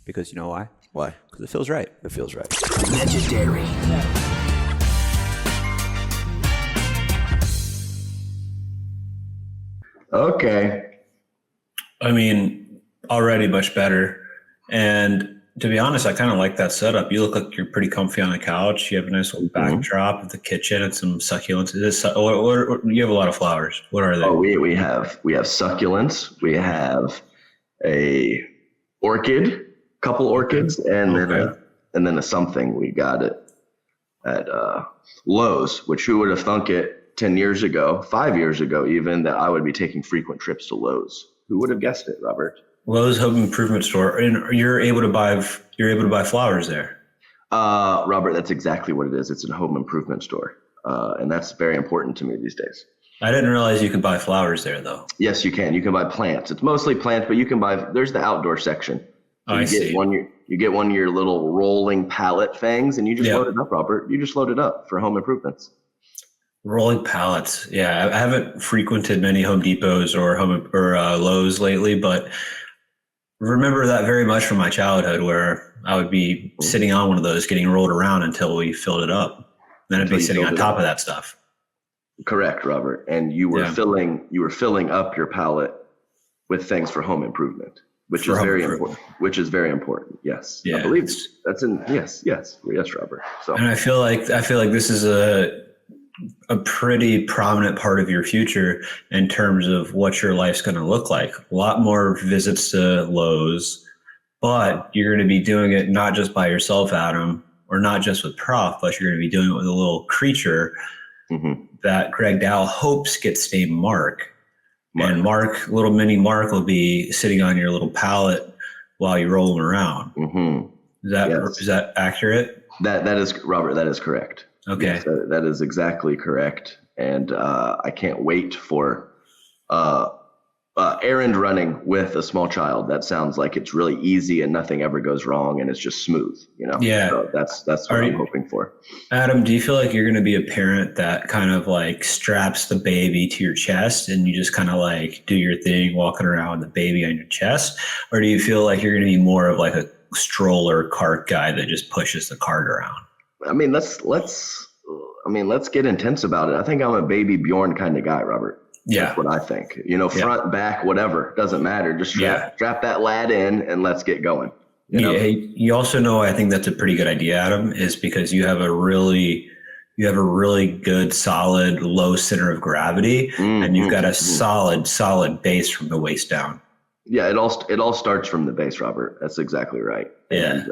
Because you know why? Why? Because it feels right. It feels right. Legendary. Okay. I mean, already much better. And to be honest, I kind of like that setup. You look like you're pretty comfy on the couch. You have a nice little backdrop of the kitchen and some succulents. You have a lot of flowers. What are they? Oh, we have succulents. We have a orchid, couple orchids, and then a something. We got it at Lowe's, which who would have thunk it 10 years ago, 5 years ago even, that I would be taking frequent trips to Lowe's. Who would have guessed it, Robert? Lowe's Home Improvement Store, and you're able to buy flowers there. Robert, that's exactly what it is. It's a home improvement store, and that's very important to me these days. I didn't realize you could buy flowers there, though. Yes, you can. You can buy plants. It's mostly plants, but you can buy. There's the outdoor section. So I see. You get one of your little rolling pallet things, and you just load it up, Robert. You just load it up for home improvements. Rolling pallets. Yeah, I haven't frequented many Home Depots or Lowe's lately, but remember that very much from my childhood, where I would be sitting on one of those, getting rolled around until we filled it up. Then I'd be sitting on top of that stuff. Correct, Robert. And you were filling up your pallet with things for home improvement, which is very important. Which is very important. Yes, yeah, I believe that's in. Yes, Robert. So, and I feel like this is a pretty prominent part of your future in terms of what your life's going to look like. A lot more visits to Lowe's, but you're going to be doing it not just by yourself, Adam, or not just with Prof, but you're going to be doing it with a little creature that Greg Dow hopes gets named Mark. And little mini Mark will be sitting on your little pallet while you roll him around. Is that accurate? That is, Robert, that is correct. Okay. Yes, that is exactly correct. And I can't wait for errand running with a small child. That sounds like it's really easy and nothing ever goes wrong and it's just smooth, Yeah. So that's what I'm hoping for. Adam, do you feel like you're going to be a parent that kind of like straps the baby to your chest and you just kind of like do your thing walking around with the baby on your chest? Or do you feel like you're going to be more of like a stroller cart guy that just pushes the cart around? I mean, let's get intense about it. I think I'm a baby Bjorn kind of guy, Robert. Yeah. That's what I think. Front, back, whatever. Doesn't matter. Just strap that lad in and let's get going. You also know, I think that's a pretty good idea, Adam, is because you have a really good, solid, low center of gravity, and you've got a solid base from the waist down. Yeah, it all starts from the base, Robert. That's exactly right. Yeah. And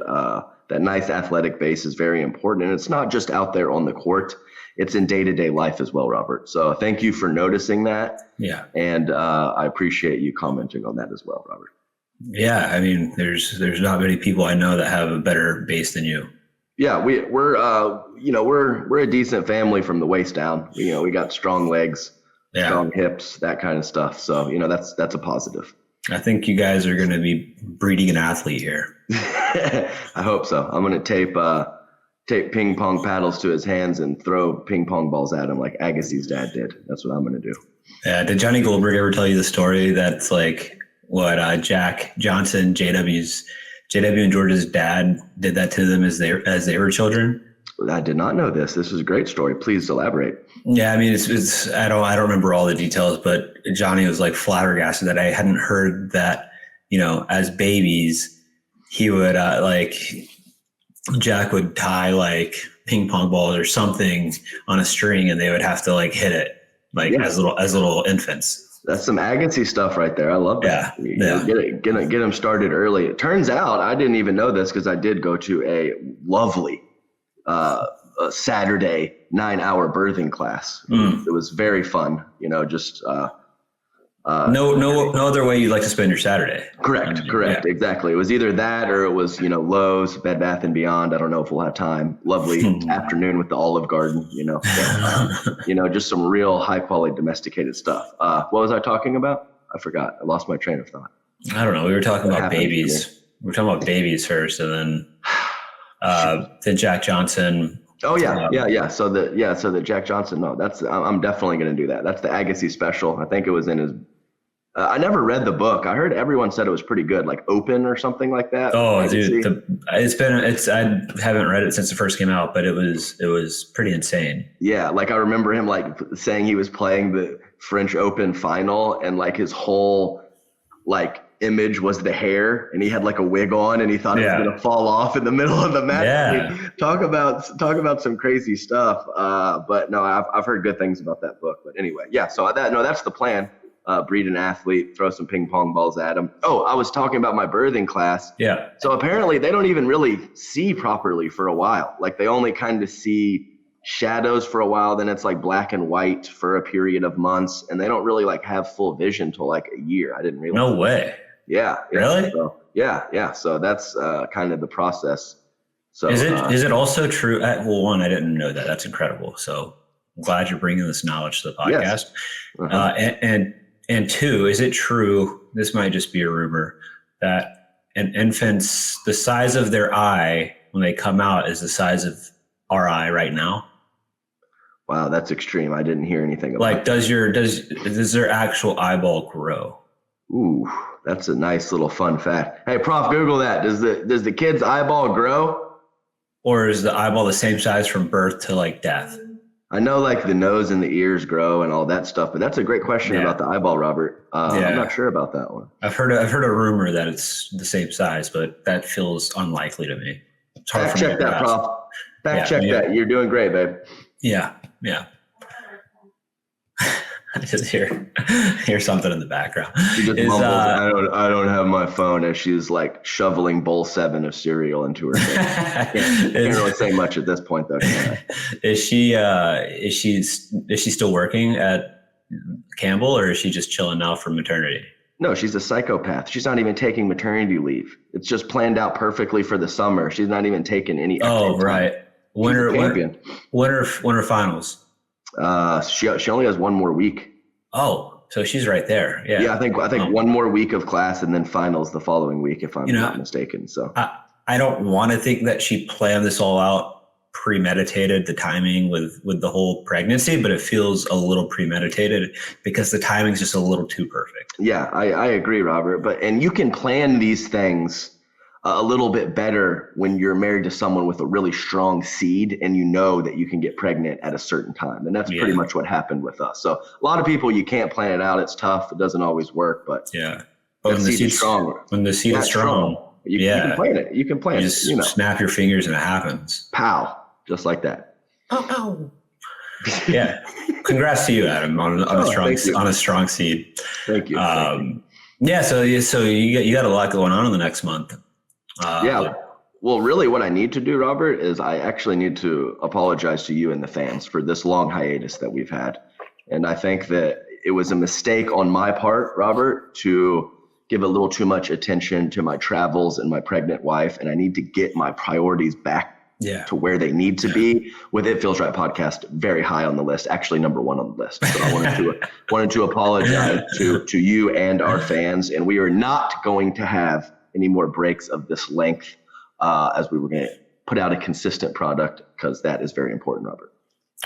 that nice athletic base is very important. And it's not just out there on the court. It's in day-to-day life as well, Robert. So thank you for noticing that. Yeah. And I appreciate you commenting on that as well, Robert. Yeah. I mean, there's not many people I know that have a better base than you. Yeah. We're a decent family from the waist down. We got strong legs, strong hips, that kind of stuff. So, that's a positive. I think you guys are going to be breeding an athlete here. I hope so. I'm going to tape ping pong paddles to his hands and throw ping pong balls at him like Agassi's dad did. That's what I'm going to do. Yeah. Did Johnny Goldberg ever tell you the story that's like what Jack Johnson, JW and George's dad did that to them as they were children? I did not know this. This is a great story. Please elaborate. Yeah, I mean, it's I don't remember all the details, but Johnny was like flabbergasted that I hadn't heard that, as babies, he would Jack would tie like ping pong balls or something on a string and they would have to like hit it as little infants. That's some Agassi stuff right there. I love that. Yeah. Get them started early. It turns out I didn't even know this because I did go to a lovely a Saturday 9-hour birthing class. It was very fun, no other way you'd like to spend your Saturday. Correct. Yeah. Exactly. It was either that or it was, Lowe's, Bed Bath & Beyond. I don't know if we'll have time. Lovely afternoon with the Olive Garden, just some real high quality domesticated stuff. What was I talking about? I forgot. I lost my train of thought. I don't know. We were talking about babies. We were talking about babies first and then Jack Johnson. Oh yeah. So the Jack Johnson. No, I'm definitely going to do that. That's the Agassi special. I think it was in his I never read the book. I heard everyone said it was pretty good, like Open or something like that. Oh, dude, I haven't read it since it first came out, but it was pretty insane. Yeah, like I remember him like saying he was playing the French Open final, and like his whole like image was the hair, and he had like a wig on, and he thought it was gonna fall off in the middle of the match. Yeah. Talk about some crazy stuff. But no, I've heard good things about that book. But anyway, yeah. So that's the plan. Breed an athlete, throw some ping pong balls at him. Oh, I was talking about my birthing class. Yeah. So apparently they don't even really see properly for a while. Like they only kind of see shadows for a while. Then it's like black and white for a period of months. And they don't really like have full vision till like a year. I didn't realize. No way. Yeah. Really? So, yeah. So that's kind of the process. So is it also true? Well, one, I didn't know that. That's incredible. So I'm glad you're bringing this knowledge to the podcast. Yes. Uh-huh. And two, is it true, this might just be a rumor, that an infant's, the size of their eye when they come out is the size of our eye right now? Wow, that's extreme. I didn't hear anything about like, that. Does their actual eyeball grow? Ooh, that's a nice little fun fact. Hey, Prof, Google that. Does the kid's eyeball grow? Or is the eyeball the same size from birth to like death? I know like the nose and the ears grow and all that stuff, but that's a great question about the eyeball, Robert. I'm not sure about that one. I've heard a rumor that it's the same size, but that feels unlikely to me. It's hard Fact check that, Prof. Fact check that. You're doing great, babe. Yeah. I just hear something in the background. She just mumbles, I don't have my phone, as she's like shoveling bowl 7 of cereal into her face. Can't really say much at this point though. Is she still working at Campbell, or is she just chilling now for maternity? No, she's a psychopath. She's not even taking maternity leave. It's just planned out perfectly for the summer. She's not even taking any. Oh, right. When are finals? She only has one more week. Oh, so she's right there. Yeah. Yeah, I think one more week of class and then finals the following week, if I'm not mistaken. So I don't want to think that she planned this all out, premeditated the timing with the whole pregnancy, but it feels a little premeditated because the timing's just a little too perfect. Yeah, I agree, Robert. And you can plan these things a little bit better when you're married to someone with a really strong seed and you know that you can get pregnant at a certain time. And that's pretty much what happened with us. So a lot of people, you can't plan it out. It's tough. It doesn't always work, but when the seed is strong, you can plan it. You can plan it. You just snap your fingers and it happens. Pow. Just like that. Oh. Yeah. Congrats to you, Adam, on a strong seed. Thank you. Yeah. So you got a lot going on in the next month. Well, really what I need to do, Robert, is I actually need to apologize to you and the fans for this long hiatus that we've had. And I think that it was a mistake on my part, Robert, to give a little too much attention to my travels and my pregnant wife. And I need to get my priorities back to where they need to be, with It Feels Right podcast very high on the list, actually number 1 on the list. So I wanted to apologize to you and our fans. And we are not going to have any more breaks of this length as we were going to put out a consistent product, because that is very important, Robert.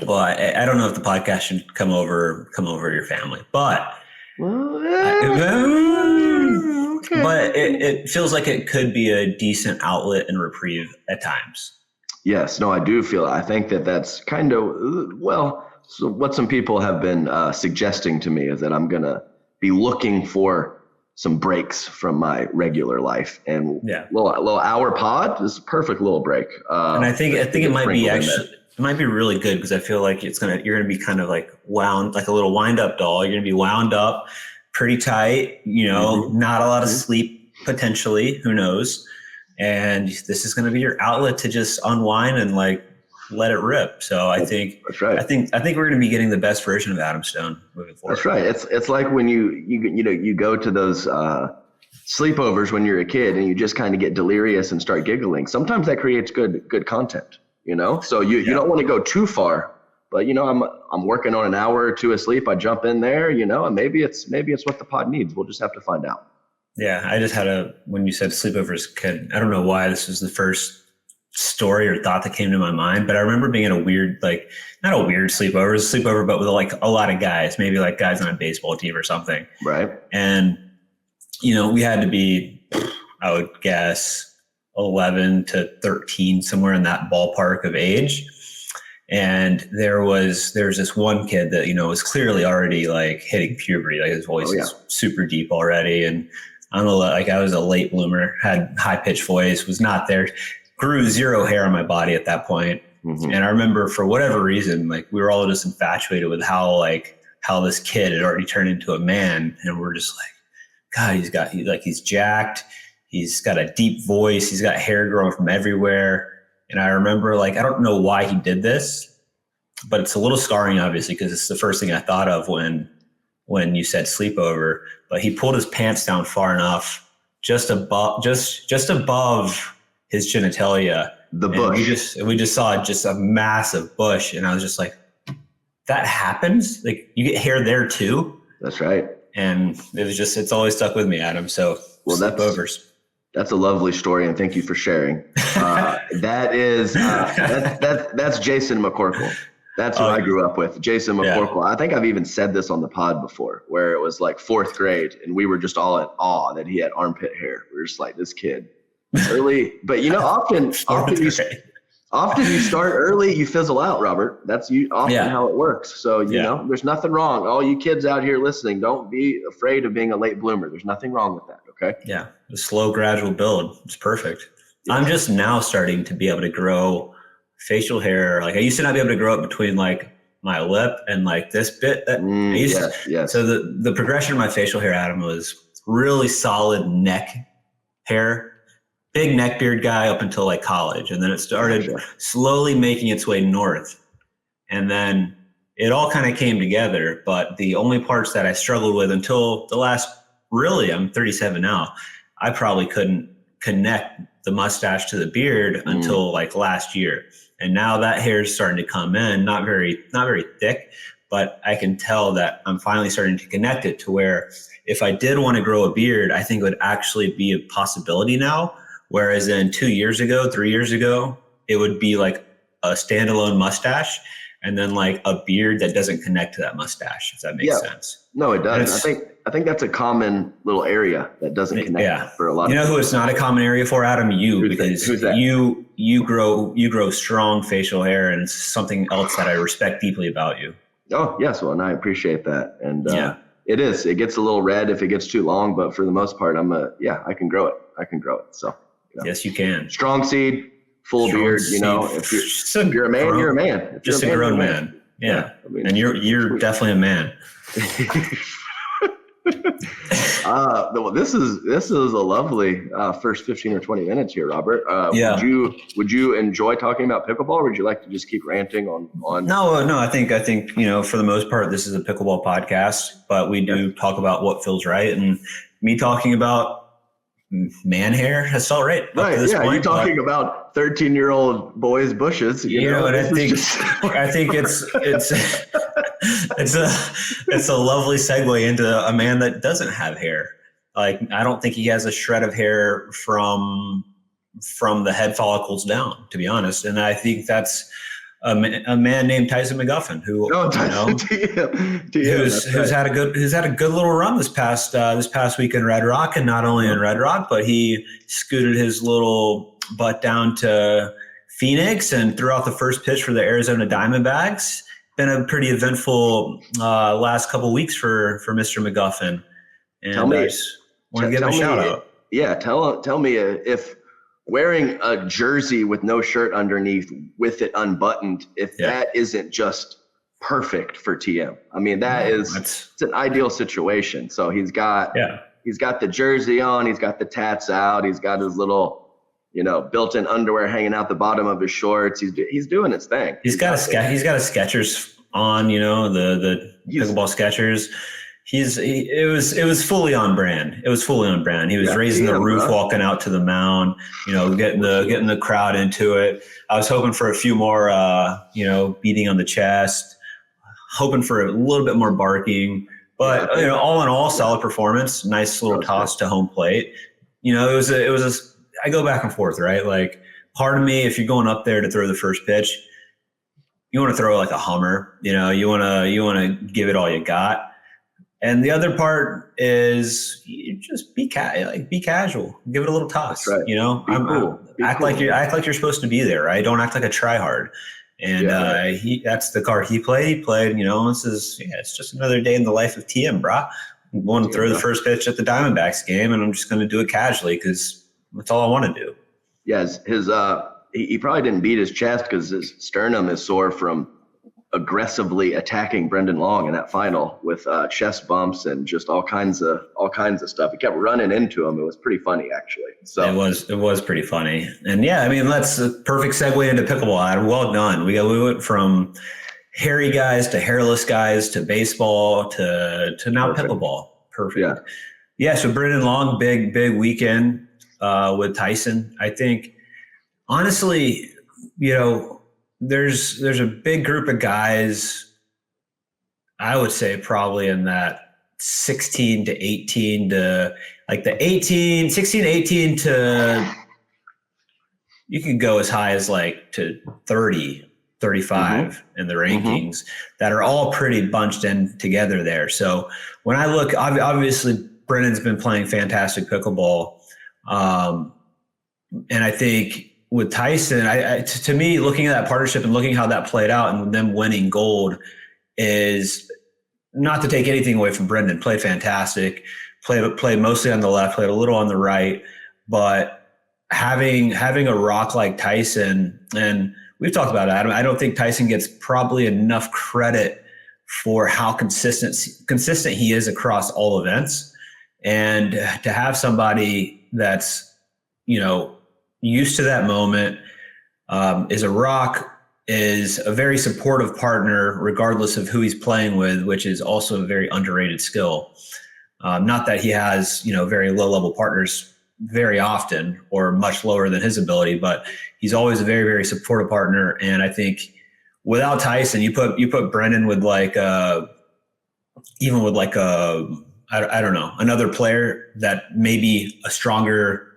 Well, I don't know if the podcast should come over your family, but but it feels like it could be a decent outlet and reprieve at times. Yes, no, I do feel. I think that's kind of so what some people have been suggesting to me is that I'm gonna be looking for some breaks from my regular life, and little hour pod is a perfect little break. And I think it might be it might be really good, because I feel like you're gonna be kind of like wound, like a little wind up doll. You're gonna be wound up pretty tight, not a lot of sleep potentially, who knows? And this is going to be your outlet to just unwind and like let it rip. So I think that's right. I think we're going to be getting the best version of Adam Stone moving forward. That's right. It's like when you go to those sleepovers when you're a kid and you just kind of get delirious and start giggling. Sometimes that creates good content, So you don't want to go too far, but I'm working on an hour or two of sleep. I jump in there, and maybe it's what the pod needs. We'll just have to find out. Yeah, I just had when you said sleepovers kid, I don't know why this was the first story or thought that came to my mind, but I remember being in a weird, like, not a weird sleepover, it was a sleepover, but with like a lot of guys, maybe like guys on a baseball team or something. Right. And, we had to be, I would guess, 11 to 13, somewhere in that ballpark of age. And there was this one kid that, was clearly already like hitting puberty, like his voice is super deep already. And I don't know, like I was a late bloomer, had high pitched voice, was not there, grew zero hair on my body at that point. Mm-hmm. And I remember for whatever reason, like we were all just infatuated with how this kid had already turned into a man. And we're just like, God, he's jacked. He's got a deep voice. He's got hair growing from everywhere. And I remember, like, I don't know why he did this, but it's a little scarring, obviously, because it's the first thing I thought of when you said sleepover. But he pulled his pants down far enough, just above his genitalia. The bush. We just saw just a massive bush, and I was just like, that happens? Like, you get hair there too? That's right. And it's always stuck with me, Adam. So sleepovers. That's a lovely story, and thank you for sharing. That's Jason McCorkle. That's who I grew up with, Jason McCorkle. Yeah. I think I've even said this on the pod before, where it was like 4th grade, and we were just all in awe that he had armpit hair. We were just like, this kid early. But often you start early, you fizzle out, Robert. That's often how it works. So there's nothing wrong. All you kids out here listening, don't be afraid of being a late bloomer. There's nothing wrong with that. Okay. Yeah. A slow, gradual build. It's perfect. Yeah. I'm just now starting to be able to grow facial hair. Like I used to not be able to grow up between like my lip and like this bit that I used to. Yes. So the progression of my facial hair, Adam, was really solid neck hair, big neck beard guy up until like college. And then it started slowly making its way north. And then it all kind of came together. But the only parts that I struggled with until the last, really, I'm 37 now, I probably couldn't connect the mustache to the beard until like last year. And now that hair is starting to come in, not very thick, but I can tell that I'm finally starting to connect it to where if I did want to grow a beard, I think it would actually be a possibility now. Whereas in 3 years ago, it would be like a standalone mustache and then like a beard that doesn't connect to that mustache, if that makes sense. No, it does. I think that's a common little area that doesn't connect for a lot of people. You know who it's not a common area for, Adam? Because you grow strong facial hair, and it's something else that I respect deeply about you. Oh, yes. Well, and I appreciate that. And it is. It gets a little red if it gets too long, but for the most part, I can grow it. So yes, you can. Strong seed, full beard, if you're a man, you're a man. Just a grown man. Yeah. I mean, and you're definitely a man. Well, this is a lovely first 15 or 20 minutes here, Robert. Would you enjoy talking about pickleball, or would you like to just keep ranting on? No. I think for the most part, this is a pickleball podcast, but we do talk about what feels right, and me talking about man hair has felt right. Right. You're talking about 13-year-old boys' bushes. And I think it's a lovely segue into a man that doesn't have hair. Like, I don't think he has a shred of hair from the head follicles down, to be honest. And I think that's a man named Tyson McGuffin, who's had a good little run this past week in Red Rock, and not only in Red Rock, but he scooted his little butt down to Phoenix and threw out the first pitch for the Arizona Diamondbacks. Been a pretty eventful last couple of weeks for Mr. McGuffin, and I just want to give him a shout out. Yeah, tell me if wearing a jersey with no shirt underneath, with it unbuttoned, if that isn't just perfect for TM. I mean, it's an ideal situation. So he's got the jersey on, he's got the tats out, he's got his little built-in underwear hanging out the bottom of his shorts. He's doing his thing. He's got a Skechers on, the pickleball Skechers. It was fully on brand. He was raising the roof, walking out to the mound, getting the crowd into it. I was hoping for a few more, beating on the chest, hoping for a little bit more barking, but all in all, solid performance. Nice little toss to home plate. I go back and forth, right? Like, part of me, if you're going up there to throw the first pitch, you want to throw like a Hummer, you want to give it all you got. And the other part is you just be casual, give it a little toss. That's right. Act like you're supposed to be there, right? Don't act like a tryhard. And that's the card he played. He played. It's just another day in the life of TM, brah. I'm going to throw the first pitch at the Diamondbacks game, and I'm just going to do it casually because that's all I want to do. Yes, he probably didn't beat his chest because his sternum is sore from aggressively attacking Brendan Long in that final with chest bumps and just all kinds of stuff. He kept running into him. It was pretty funny, actually. So it was pretty funny. And yeah, I mean, that's a perfect segue into pickleball, Adam. Well done. We went from hairy guys to hairless guys to baseball to now pickleball. Perfect. Yeah. So Brendan Long, big weekend with Tyson. I think honestly, there's a big group of guys, I would say probably in that 16 to 18 to like the 16 to 18 to, you could go as high as like to 30, 35 in the rankings that are all pretty bunched in together there. So when I look, obviously Brennan's been playing fantastic pickleball. And I think with Tyson, to me, looking at that partnership and looking how that played out and them winning gold is not to take anything away from Brendan. Played fantastic, played mostly on the left, played a little on the right, but having a rock like Tyson, and we've talked about it, Adam, I don't think Tyson gets probably enough credit for how consistent he is across all events. And to have somebody that's, used to that moment, is a rock, is a very supportive partner, regardless of who he's playing with, which is also a very underrated skill. Not that he has, very low level partners very often or much lower than his ability, but he's always a very, very supportive partner. And I think without Tyson, you put Brendan with I don't know, another player that maybe a stronger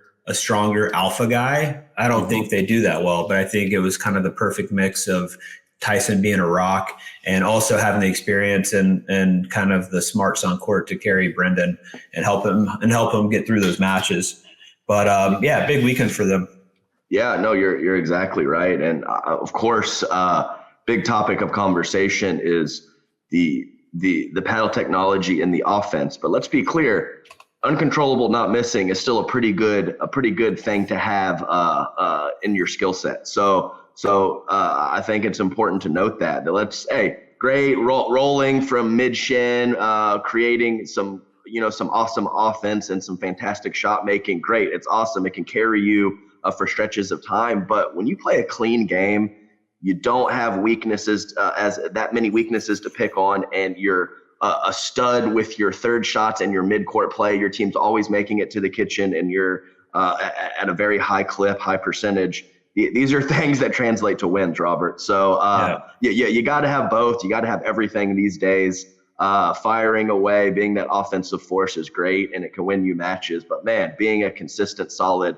alpha guy. I don't think they do that well, but I think it was kind of the perfect mix of Tyson being a rock and also having the experience and kind of the smarts on court to carry Brendan and help him get through those matches. But big weekend for them. Yeah, no, you're exactly right. And of course, big topic of conversation is the paddle technology in the offense. But let's be clear, uncontrollable not missing is still a pretty good thing to have in your skill set. So I think it's important to note that great rolling from mid shin, creating some awesome offense and some fantastic shot making. Great, it's awesome. It can carry you for stretches of time. But when you play a clean game, you don't have weaknesses as that many weaknesses to pick on, and you're a stud with your third shots and your mid-court play. Your team's always making it to the kitchen, and you're at a very high clip, high percentage. These are things that translate to wins, Robert. So you got to have both. You got to have everything these days. Firing away, being that offensive force is great, and it can win you matches. But man, being a consistent, solid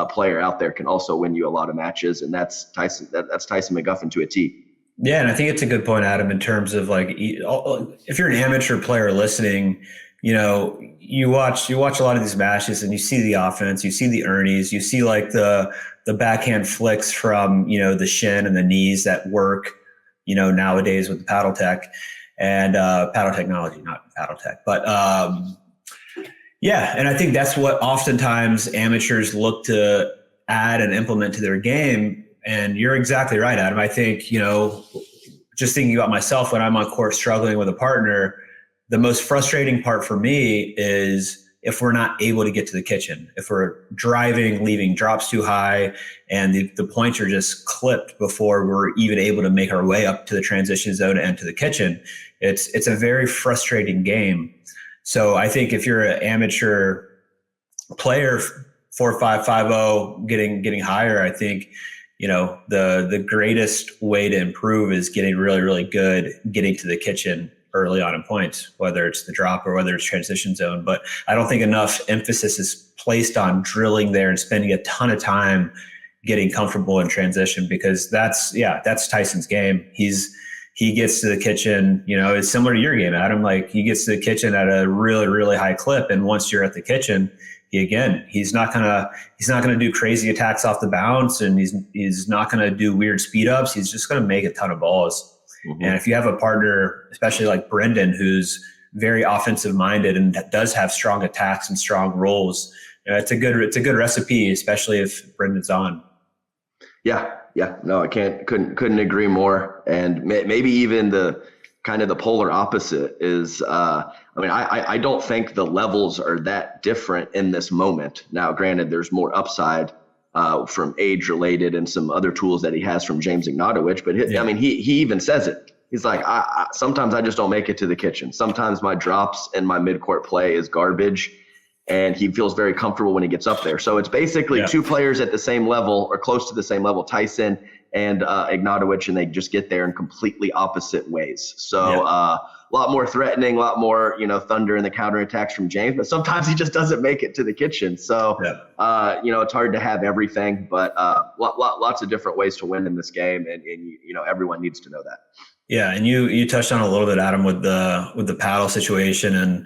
player out there can also win you a lot of matches, and that's Tyson. That's Tyson McGuffin to a T. Yeah, and I think it's a good point, Adam, in terms of like, if you're an amateur player listening, you watch a lot of these matches and you see the offense, you see the earnies, you see like the backhand flicks from, the shin and the knees that work, nowadays with the paddle tech and paddle technology, not paddle tech. But and I think that's what oftentimes amateurs look to add and implement to their game. And you're exactly right, Adam. I think, just thinking about myself when I'm on court struggling with a partner, the most frustrating part for me is if we're not able to get to the kitchen, if we're driving, leaving drops too high, and the points are just clipped before we're even able to make our way up to the transition zone and to the kitchen. It's a very frustrating game. So I think if you're an amateur player, 4.5, 5.0, getting higher, I think, the greatest way to improve is getting really, really good, getting to the kitchen early on in points, whether it's the drop or whether it's transition zone. But I don't think enough emphasis is placed on drilling there and spending a ton of time, getting comfortable in transition, because that's Tyson's game. He gets to the kitchen, it's similar to your game, Adam. Like, he gets to the kitchen at a really, really high clip. And once you're at the kitchen, he's not gonna do crazy attacks off the bounce, and he's not gonna do weird speed ups. He's just gonna make a ton of balls. Mm-hmm. And if you have a partner, especially like Brendan, who's very offensive minded and does have strong attacks and strong rolls, it's a good recipe, especially if Brendan's on. Yeah. No, I couldn't agree more. And maybe even the kind of the polar opposite is, I don't think the levels are that different in this moment. Now, granted, there's more upside from age related and some other tools that he has from James Ignatowicz, but he even says it. He's like, sometimes I just don't make it to the kitchen. Sometimes my drops and my midcourt play is garbage. And he feels very comfortable when he gets up there. So it's basically two players at the same level or close to the same level, Tyson and Ignatowicz, and they just get there in completely opposite ways. So a lot more threatening, a lot more, thunder in the counterattacks from James, but sometimes he just doesn't make it to the kitchen. So, it's hard to have everything, but lots of different ways to win in this game. And everyone needs to know that. Yeah. And you touched on a little bit, Adam, with the paddle situation, and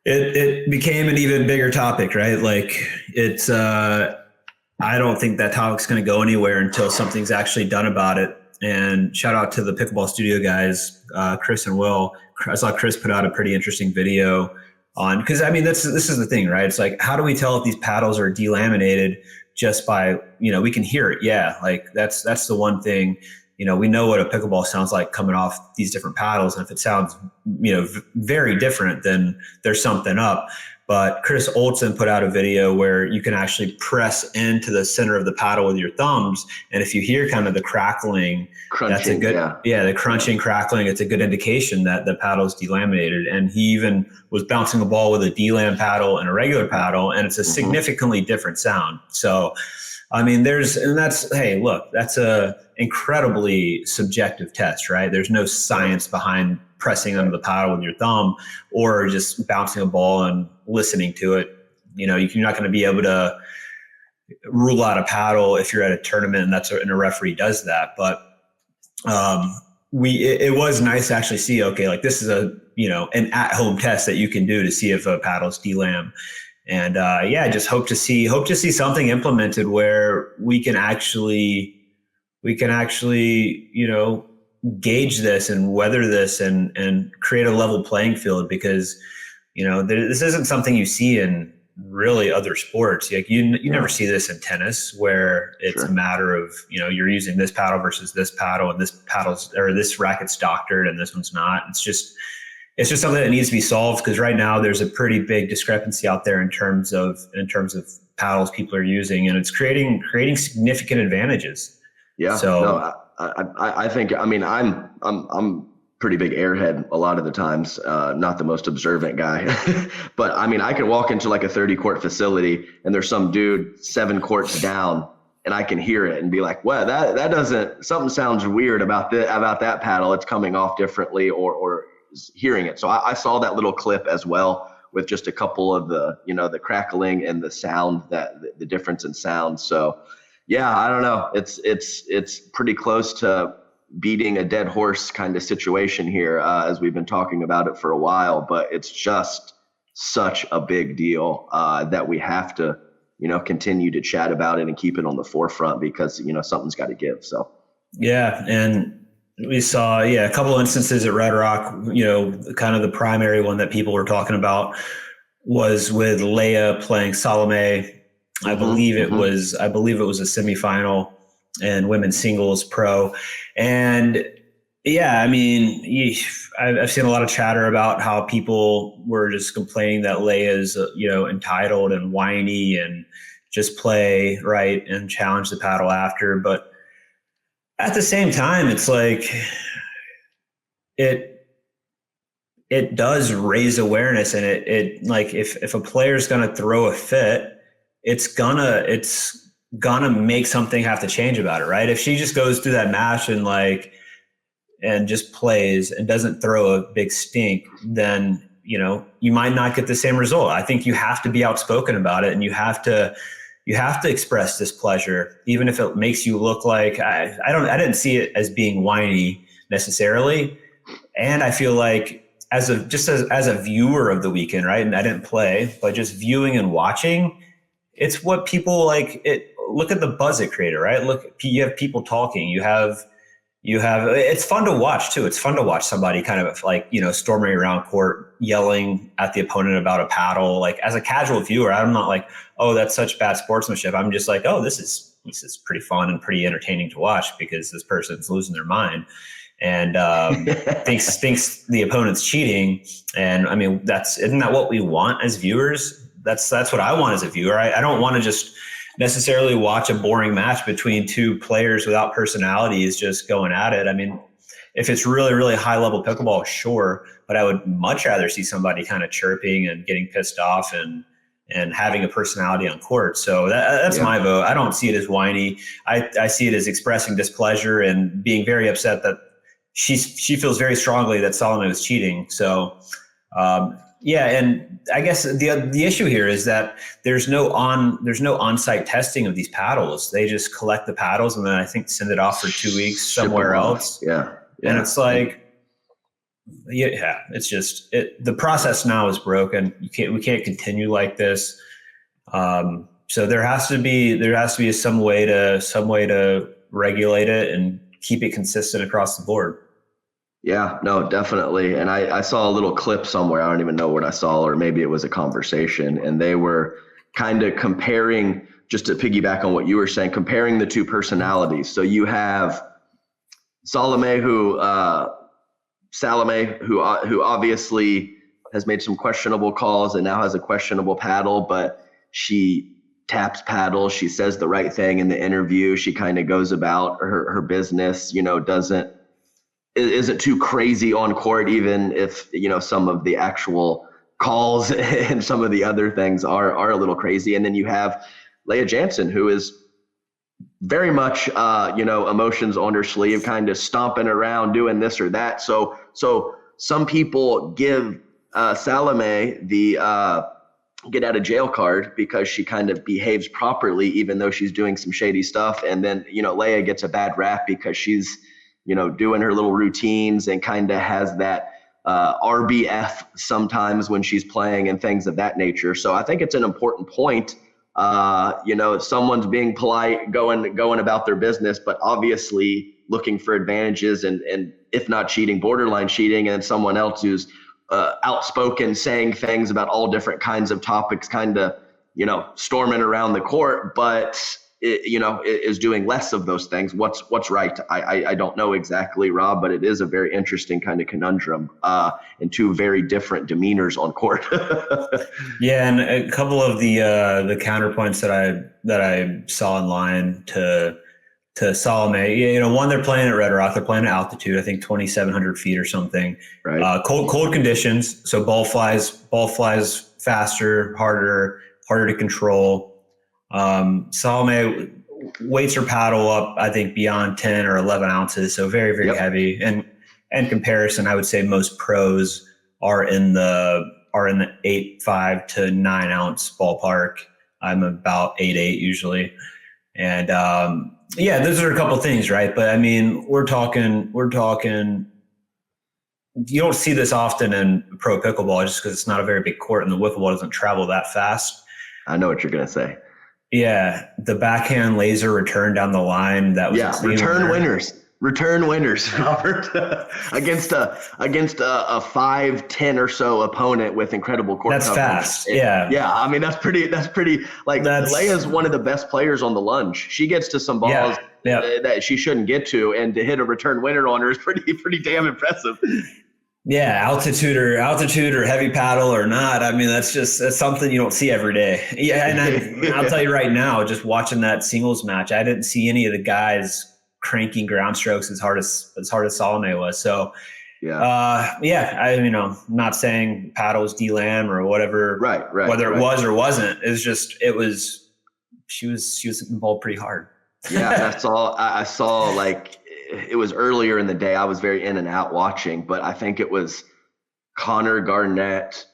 it became an even bigger topic, right? Like, it's, I don't think that topic's going to go anywhere until something's actually done about it. And shout out to the Pickleball Studio guys, Chris and Will. I saw Chris put out a pretty interesting video on, because this is the thing, right? It's like, how do we tell if these paddles are delaminated just by, we can hear it. Yeah. Like, that's the one thing. We know what a pickleball sounds like coming off these different paddles. And if it sounds, very different, then there's something up. But Chris Olsen put out a video where you can actually press into the center of the paddle with your thumbs. And if you hear kind of the crackling, that's a good, the crunching, crackling, it's a good indication that the paddle is delaminated. And he even was bouncing a ball with a delam paddle and a regular paddle, and it's a significantly different sound. So, that's a incredibly subjective test, right? There's no science behind pressing under the paddle with your thumb or just bouncing a ball and listening to it. You're not going to be able to rule out a paddle if you're at a tournament and a referee does that. But it was nice to actually see, okay, like, this is an at-home test that you can do to see if a paddle's delam. And just hope to see something implemented where we can actually, gauge this and weather this and create a level playing field, because, this isn't something you see in really other sports. Like, you never see this in tennis, where it's a matter of, you're using this paddle versus this paddle, and this racket's doctored and this one's not. It's just something that needs to be solved, because right now there's a pretty big discrepancy out there in terms of paddles people are using, and it's creating significant advantages. Yeah. So no, I think, I'm pretty big airhead a lot of the times, not the most observant guy, but I can walk into like a 30 court facility and there's some dude 7 courts down, and I can hear it and be like, well, something sounds weird about that paddle. It's coming off differently, or hearing it. So I saw that little clip as well, with just a couple of the, the crackling and the sound, the difference in sound. So yeah, I don't know. It's pretty close to beating a dead horse kind of situation here, as we've been talking about it for a while, but it's just such a big deal that we have to, continue to chat about it and keep it on the forefront, because, something's got to give. So yeah. And we saw, a couple of instances at Red Rock, kind of the primary one that people were talking about was with Leia playing Salome. I believe it was a semifinal in women's singles pro. And I've seen a lot of chatter about how people were just complaining that Leia's, entitled and whiny and just play right and challenge the paddle after. But at the same time, it's like it does raise awareness, and it like if a player's gonna throw a fit, it's gonna make something have to change about it, right? If she just goes through that match and just plays and doesn't throw a big stink, then you might not get the same result. I think you have to be outspoken about it, and you have to you have to express displeasure, even if it makes you look like I didn't see it as being whiny necessarily. And I feel like as a viewer of the weekend, right? And I didn't play, but just viewing and watching, it's what people like it. Look at the buzz it created, right? Look, you have people talking, you have, it's fun to watch too. It's fun to watch somebody kind of like, storming around court, yelling at the opponent about a paddle. Like as a casual viewer, I'm not like, oh, that's such bad sportsmanship. I'm just like, oh, this is pretty fun and pretty entertaining to watch because this person's losing their mind and thinks the opponent's cheating. And I mean, isn't that what we want as viewers? That's what I want as a viewer. I don't want to just necessarily watch a boring match between two players without personalities just going at it. I mean, if it's really, really high level pickleball, sure, but I would much rather see somebody kind of chirping and getting pissed off and having a personality on court. So that's my vote. I don't see it as whiny. I see it as expressing displeasure and being very upset that she feels very strongly that Salome was cheating. So, and I guess the issue here is that there's no on-site testing of these paddles. They just collect the paddles and then I think send it off for 2 weeks somewhere else. Yeah. And it's like, it's just the process now is broken. We can't continue like this. So there has to be some way to regulate it and keep it consistent across the board. Yeah, no, definitely. And I saw a little clip somewhere. I don't even know what I saw, or maybe it was a conversation, and they were kind of comparing, just to piggyback on what you were saying, comparing the two personalities. So you have Salome, who obviously has made some questionable calls and now has a questionable paddle, but she taps paddles. She says the right thing in the interview. She kind of goes about her business, isn't too crazy on court, even if, some of the actual calls and some of the other things are a little crazy. And then you have Leah Jansen, who is very much, emotions on her sleeve, kind of stomping around doing this or that. So some people give Salome the get out of jail card because she kind of behaves properly, even though she's doing some shady stuff. And then, Leah gets a bad rap because she's, doing her little routines and kind of has that RBF sometimes when she's playing and things of that nature. So I think it's an important point. Someone's being polite, going about their business, but obviously looking for advantages and if not cheating, borderline cheating, and someone else who's outspoken, saying things about all different kinds of topics, kind of, storming around the court, but is doing less of those things. What's right? I don't know exactly, Rob, but it is a very interesting kind of conundrum and two very different demeanors on court. Yeah, and a couple of the counterpoints that I saw online to Salome, one, they're playing at Red Rock, they're playing at altitude, I think 2,700 feet or something. Right. Cold conditions, so ball flies faster, harder to control. Salome weights her paddle up, I think, beyond 10 or 11 ounces. So very, very heavy. And in comparison, I would say most pros are in the 8.5 to 9 ounce ballpark. I'm about 8.8 usually. And, those are a couple of things, right? But I mean, we're talking, you don't see this often in pro pickleball just because it's not a very big court and the wiffle ball doesn't travel that fast. I know what you're going to say. Yeah, the backhand laser return down the line. That was return winners, Robert, against a 5'10" or so opponent with incredible court coverage. Fast. Yeah. I mean, that's pretty. Like, Leia's one of the best players on the lunge. She gets to some balls that she shouldn't get to, and to hit a return winner on her is pretty damn impressive. Yeah, altitude or heavy paddle or not. I mean, that's something you don't see every day. Yeah, and I'll tell you right now, just watching that singles match, I didn't see any of the guys cranking ground strokes as hard as Salome was. So, I'm not saying paddles delam or whatever, right, whether it was or wasn't. She was involved pretty hard. Yeah, that's all I saw. Like, it was earlier in the day. I was very in and out watching, but I think it was Connor Garnett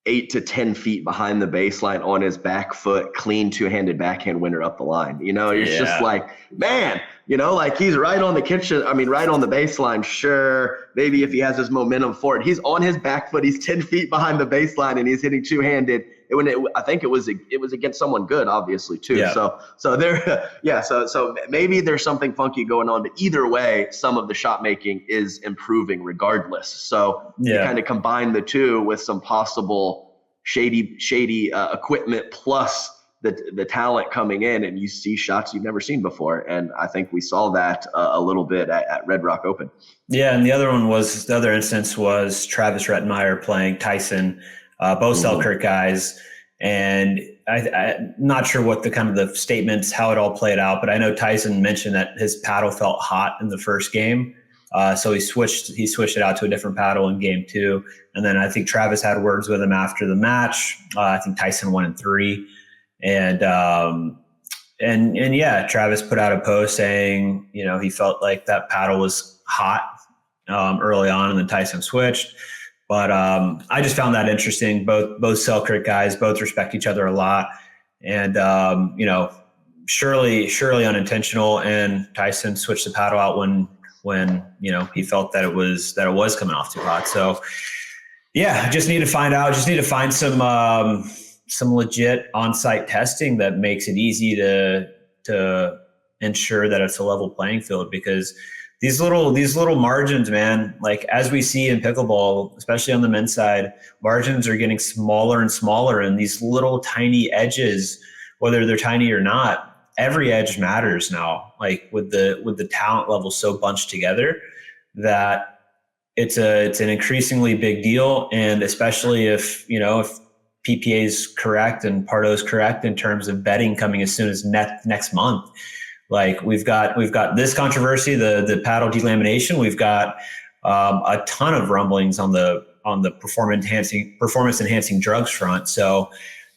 8 to 10 feet behind the baseline on his back foot, clean two-handed backhand winner up the line. It's just like, man, like he's right on the right on the baseline. Sure, maybe if he has his momentum for it, he's on his back foot. He's 10 feet behind the baseline and he's hitting two-handed. I think it was against someone good, obviously too. Yeah. So there, So maybe there's something funky going on, but either way, some of the shot making is improving regardless. So you kind of combine the two with some possible shady equipment plus the talent coming in, and you see shots you've never seen before. And I think we saw that a little bit at Red Rock Open. Yeah, and the other instance was Travis Rettenmeyer playing Tyson, both Selkirk guys. And I'm not sure what the statements, how it all played out, but I know Tyson mentioned that his paddle felt hot in the first game. So he switched it out to a different paddle in game 2. And then I think Travis had words with him after the match. I think Tyson won in 3. And Travis put out a post saying, he felt like that paddle was hot early on, and then Tyson switched. But I just found that interesting. Both Selkirk guys both respect each other a lot, and surely unintentional. And Tyson switched the paddle out when he felt that it was coming off too hot. So yeah, just need to find out. Just need to find some legit on-site testing that makes it easy to ensure that it's a level playing field, because these little margins, man, like as we see in pickleball, especially on the men's side, margins are getting smaller and smaller, and these little tiny edges, whether they're tiny or not, every edge matters now. Like with the talent level so bunched together that it's an increasingly big deal, and especially if PPA is correct and Pardo is correct in terms of betting coming as soon as next month. Like we've got this controversy, the paddle delamination. We've got a ton of rumblings on the performance enhancing drugs front. So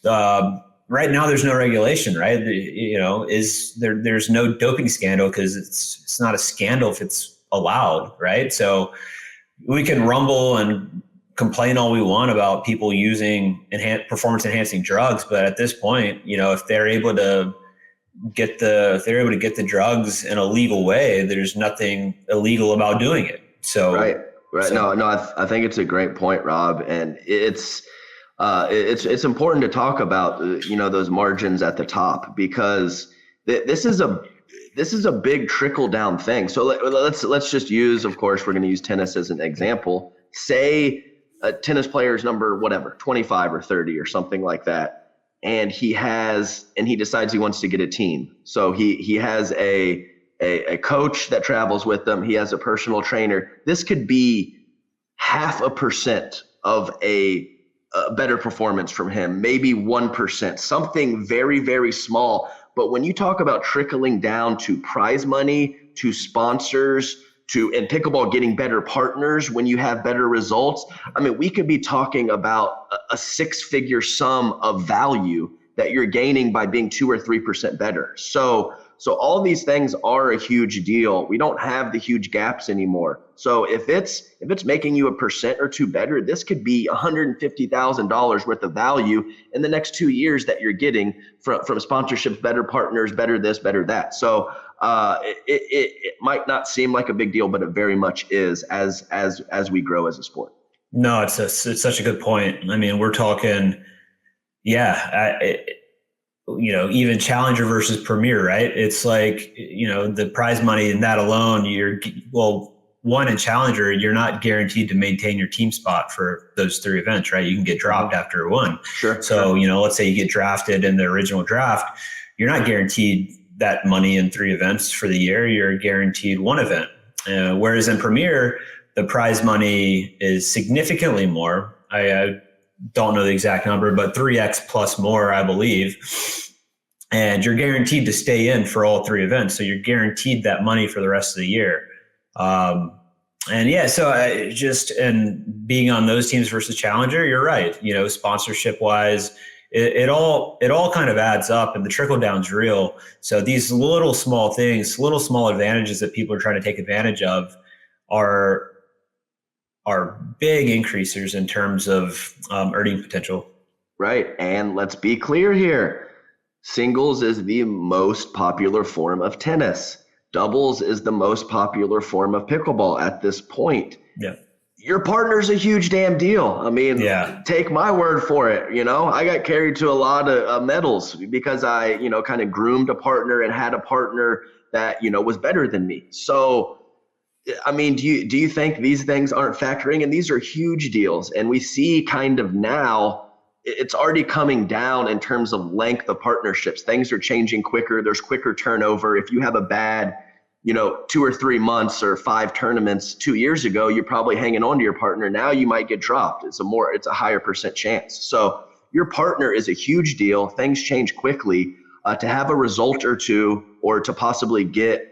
right now there's no regulation, right? There's no doping scandal because it's not a scandal if it's allowed, right? So we can rumble and complain all we want about people using performance enhancing drugs, but at this point, if they're able to get the drugs in a legal way, there's nothing illegal about doing it. So right. So, no, I think it's a great point, Rob, and it's important to talk about those margins at the top, because this is a big trickle down thing. So let's just use, of course, we're going to use tennis as an example. Say a tennis player's number 25 or 30 or something like that. And he decides he wants to get a team. So he has a coach that travels with them. He has a personal trainer. This could be 0.5% of a better performance from him, maybe 1%, something very, very small. But when you talk about trickling down to prize money, to sponsors, and pickleball getting better partners when you have better results, I mean, we could be talking about a 6-figure sum of value that you're gaining by being 2 or 3% better. So all these things are a huge deal. We don't have the huge gaps anymore. So if it's making you 1% or 2 better, this could be $150,000 worth of value in the next 2 years that you're getting from sponsorships, better partners, better this, better that. So it might not seem like a big deal, but it very much is as we grow as a sport. No, it's such a good point. I mean, we're talking, even Challenger versus Premier, right? It's like, the prize money in that alone, one in Challenger, you're not guaranteed to maintain your team spot for those 3 events, right? You can get dropped after one. Sure. So, let's say you get drafted in the original draft, you're not guaranteed that money in 3 events for the year. You're guaranteed 1 event. Whereas in Premier, the prize money is significantly more. I don't know the exact number, but 3x plus more, I believe. And you're guaranteed to stay in for all 3 events. So you're guaranteed that money for the rest of the year. And being on those teams versus Challenger, you're right. Sponsorship wise, it all kind of adds up, and the trickle down's real. So these little small things, little small advantages that people are trying to take advantage of are are big increasers in terms of earning potential. Right. And let's be clear here. Singles is the most popular form of tennis. Doubles is the most popular form of pickleball at this point. Yeah. Your partner's a huge damn deal. I mean, take my word for it. You know, I got carried to a lot of medals because I, you know, kind of groomed a partner and had a partner that, you know, was better than me. So, I mean, do you think these things aren't factoring? And these are huge deals. And we see kind of now it's already coming down in terms of length of partnerships. Things are changing quicker. There's quicker turnover. If you have a bad, you know, 2 or 3 months or 5 tournaments 2 years ago, you're probably hanging on to your partner. Now you might get dropped. It's a higher percent chance. So your partner is a huge deal. Things change quickly. To have a result or two, or to possibly get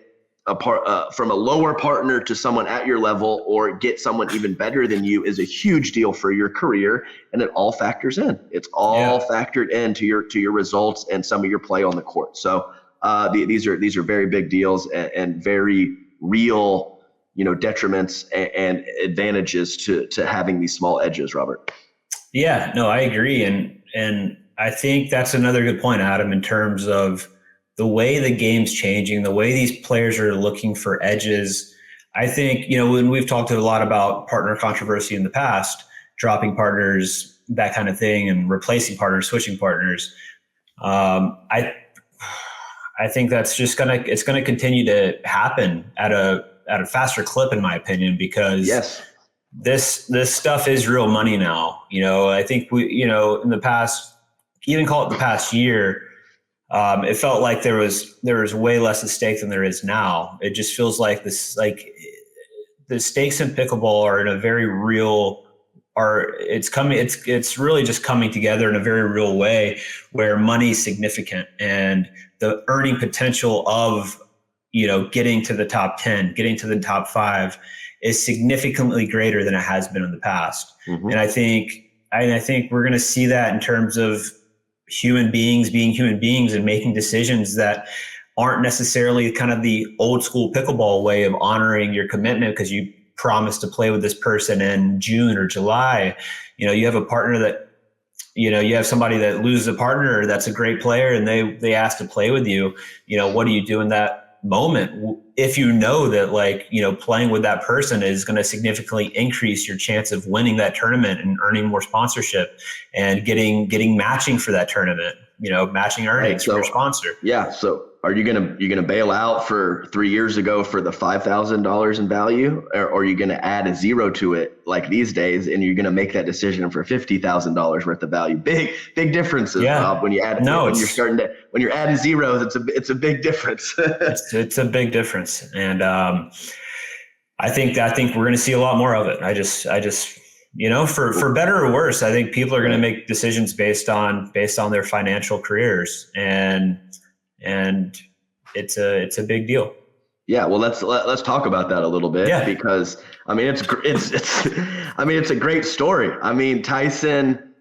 from a lower partner to someone at your level, or get someone even better than you, is a huge deal for your career, and it all factors in. It's all factored into your results and some of your play on the court. So these are very big deals and very real, you know, detriments and advantages to having these small edges, Robert. Yeah, no, I agree, and I think that's another good point, Adam, in terms of the way the game's changing, the way these players are looking for edges. I think, you know, when we've talked a lot about partner controversy in the past, dropping partners, that kind of thing, and replacing partners, switching partners. I think that's just it's gonna continue to happen at a faster clip, in my opinion, because this stuff is real money now. You know, I think in the past, even call it the past year, it felt like there was way less at stake than there is now. It just feels like the stakes in pickleball are in a very real, it's really just coming together in a very real way, where money is significant, and the earning potential of, you know, getting to the top 10, getting to the top 5 is significantly greater than it has been in the past. Mm-hmm. And I think we're going to see that in terms of human beings being human beings and making decisions that aren't necessarily kind of the old school pickleball way of honoring your commitment because you promised to play with this person in June or July. You know, you have a partner that, you know, you have somebody that loses a partner that's a great player and they ask to play with you. You know, what do you do in that moment if you know that, like, you know, playing with that person is going to significantly increase your chance of winning that tournament and earning more sponsorship and getting matching for that tournament, you know, matching earnings for your sponsor. Yeah. So are you gonna bail out for 3 years ago for the $5,000 in value, or are you gonna add a zero to it like these days, and you're gonna make that decision for $50,000 worth of value? Big differences, Rob. When you're adding zeros, it's a big difference. it's a big difference, and I think we're gonna see a lot more of it. I just you know, for better or worse, I think people are gonna make decisions based on their financial careers, and it's a big deal. Yeah, well, let's talk about that a little bit, because I mean it's a great story. I mean, Tyson,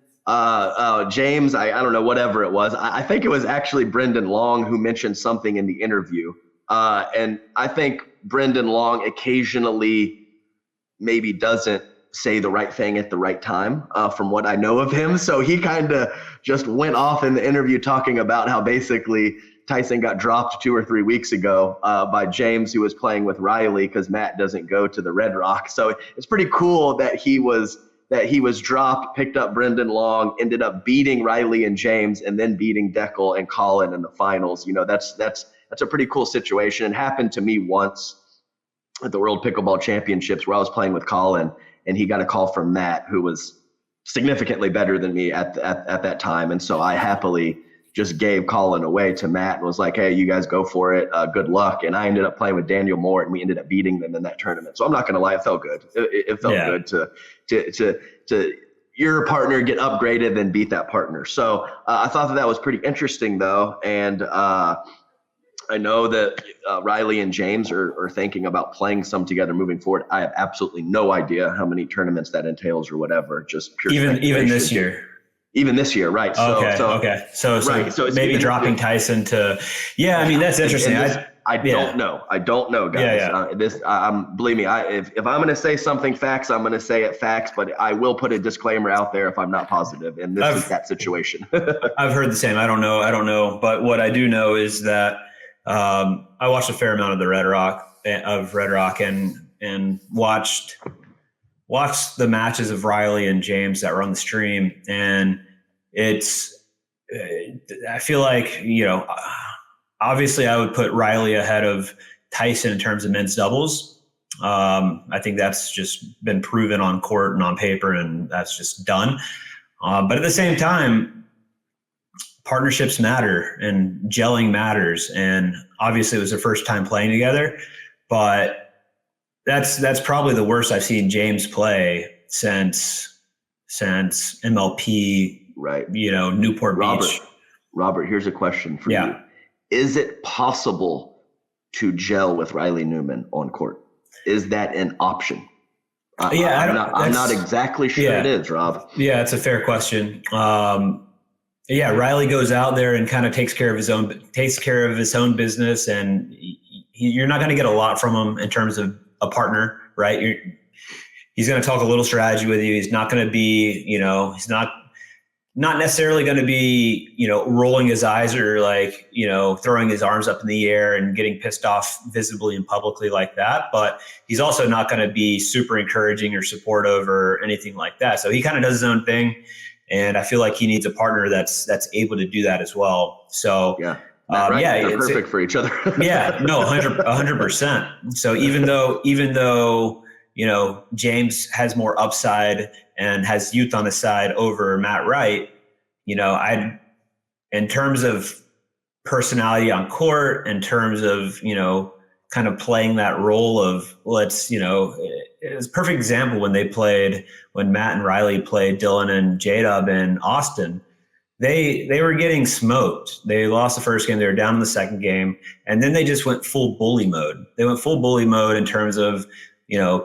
James, I don't know, whatever it was. I think it was actually Brendan Long who mentioned something in the interview, and I think Brendan Long occasionally maybe doesn't say the right thing at the right time, from what I know of him. So he kind of just went off in the interview talking about how basically Tyson got dropped 2 or 3 weeks ago by James, who was playing with Riley, because Matt doesn't go to the Red Rock. So it's pretty cool that he was dropped, picked up Brendan Long, ended up beating Riley and James, and then beating Deckel and Colin in the finals. You know, that's a pretty cool situation. It happened to me once at the World Pickleball Championships, where I was playing with Colin, and he got a call from Matt, who was significantly better than me at that time. And so I happily just gave Colin away to Matt and was like, hey, you guys go for it. Good luck. And I ended up playing with Daniel Moore, and we ended up beating them in that tournament. So I'm not going to lie, it felt good. It felt good to your partner get upgraded, then beat that partner. So I thought that was pretty interesting, though. And I know that Riley and James are thinking about playing some together moving forward. I have absolutely no idea how many tournaments that entails or whatever. Just pure even this year. Even this year, right? So maybe dropping Tyson to, I mean, that's interesting. I don't know. I don't know, guys. Believe me. If I'm going to say something facts, I'm going to say it facts. But I will put a disclaimer out there if I'm not positive. And this is that situation. I've heard the same. I don't know. But what I do know is that I watched a fair amount of Red Rock and watched the matches of Riley and James that were on the stream, and I feel like, obviously I would put Riley ahead of Tyson in terms of men's doubles. I think that's just been proven on court and on paper, and that's just done. But at the same time, partnerships matter and gelling matters. And obviously it was their first time playing together, but that's probably the worst I've seen James play since MLP, right? Newport Beach. Robert, here's a question for you. Is it possible to gel with Riley Newman on court? Is that an option? I'm not exactly sure it is, Rob. Yeah, it's a fair question. Riley goes out there and kind of takes care of his own business, and you're not going to get a lot from him in terms of a partner, right? He's going to talk a little strategy with you. He's not going to be, he's not necessarily going to be, rolling his eyes or throwing his arms up in the air and getting pissed off visibly and publicly like that. But he's also not going to be super encouraging or supportive or anything like that. So he kind of does his own thing. And I feel like he needs a partner that's able to do that as well. So they're perfect for each other. 100%. So even though, James has more upside and has youth on the side over Matt Wright, in terms of personality on court, in terms of, kind of playing that role of it's a perfect example when Matt and Riley played Dylan and J-Dub in Austin. They were getting smoked. They lost the first game. They were down in the second game. And then they just went full bully mode. They went full bully mode in terms of,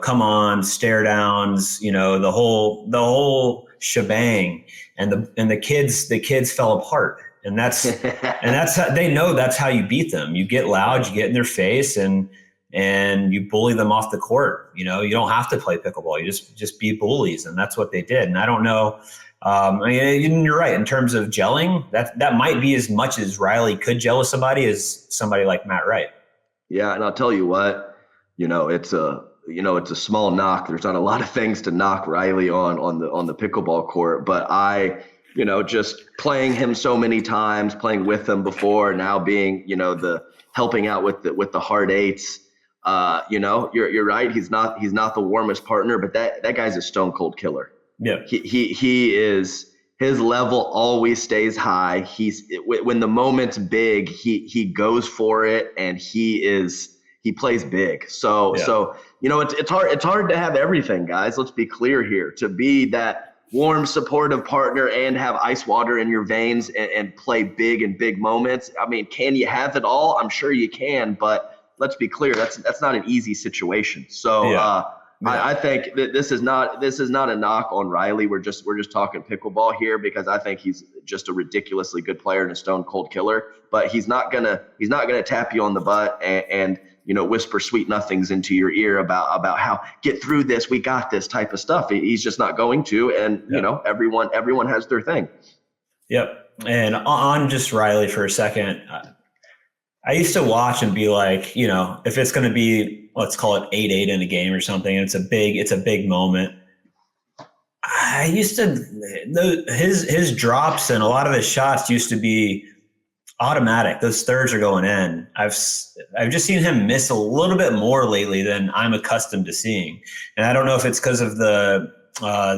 come on, stare downs, the whole shebang. And the kids fell apart. And that's how they know that's how you beat them. You get loud, you get in their face, and you bully them off the court. You don't have to play pickleball. You just be bullies, and that's what they did. And I don't know. You're right in terms of gelling. That might be as much as Riley could gel with somebody as somebody like Matt Wright. Yeah, and I'll tell you what. It's a small knock. There's not a lot of things to knock Riley on the pickleball court, but just playing him so many times, playing with him before, now being, the helping out with the hard eights. You're right. He's not the warmest partner, but that guy's a stone cold killer. Yeah. He is, his level always stays high. When the moment's big, he goes for it, and he plays big. So it's hard to have everything, guys. Let's be clear here. To be that warm, supportive partner and have ice water in your veins and play big in big moments. I mean, can you have it all? I'm sure you can, but let's be clear. That's not an easy situation. So I think that this is not a knock on Riley. We're just talking pickleball here, because I think he's just a ridiculously good player and a stone cold killer, but he's not gonna tap you on the butt and whisper sweet nothings into your ear about how get through this, we got this type of stuff. He's just not going to. And, everyone has their thing. Yep. And on just Riley for a second, I used to watch and be like, if it's going to be, let's call it 8-8 in a game or something, and it's a big moment. I used to, his drops and a lot of his shots used to be automatic. Those thirds are going in. I've just seen him miss a little bit more lately than I'm accustomed to seeing. And I don't know if it's because of the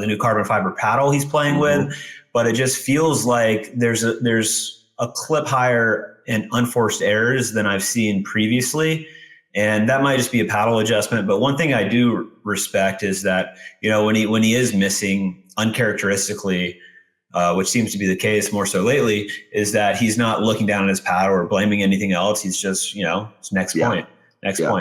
new carbon fiber paddle he's playing with, but it just feels like there's a clip higher in unforced errors than I've seen previously. And that might just be a paddle adjustment. But one thing I do respect is that, when he is missing uncharacteristically, which seems to be the case more so lately, is that he's not looking down at his paddle or blaming anything else. He's just, it's next point.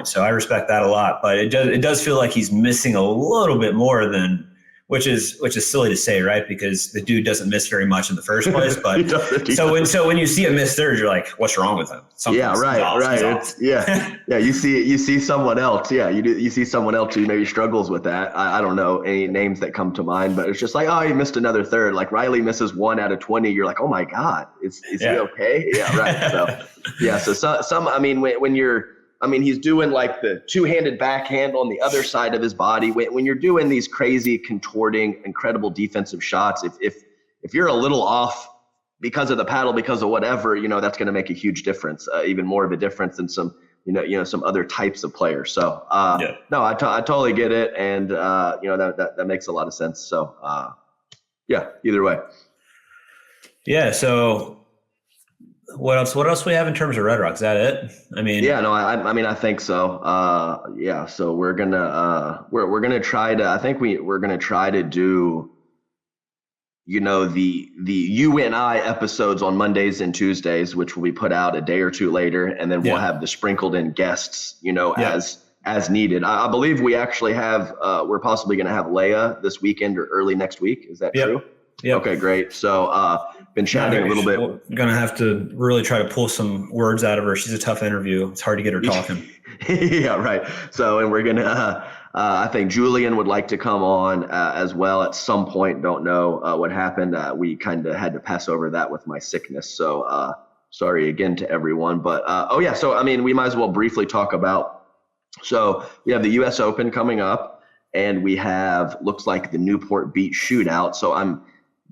So I respect that a lot, but it does feel like he's missing a little bit more than which is silly to say, right? Because the dude doesn't miss very much in the first place. But so when you see a missed third, you're like, what's wrong with him? Yeah, right. It's, yeah. You see someone else. Yeah, you see someone else who maybe struggles with that. I don't know any names that come to mind, but it's just like, oh, he missed another third. Like Riley misses 1 out of 20. You're like, oh my God, is he okay? Yeah, right. So yeah, so some. I mean, when you're. I mean, he's doing like the two-handed backhand on the other side of his body. When you're doing these crazy, contorting, incredible defensive shots, if you're a little off because of the paddle, because of whatever, that's going to make a huge difference, even more of a difference than some, some other types of players. So, no, I totally get it, and that makes a lot of sense. So, either way. Yeah. So. What else we have in terms of Red Rock? Is that it? I mean, I think so. So we're gonna try to. I think we're gonna try to do, the you and I episodes on Mondays and Tuesdays, which will be put out a day or two later, and then we'll have the sprinkled in guests, as needed. I believe we actually have. We're possibly gonna have Leia this weekend or early next week. Is that true? Yeah. Okay, great. So. Been chatting a little bit. We're gonna have to really try to pull some words out of her. She's a tough interview. It's hard to get her talking. Yeah, right. So, and we're gonna. I think Julian would like to come on as well at some point. Don't know what happened. We kind of had to pass over that with my sickness. So sorry again to everyone. But So I mean, we might as well briefly talk about. So we have the U.S. Open coming up, and we have looks like the Newport Beach Shootout. So I'm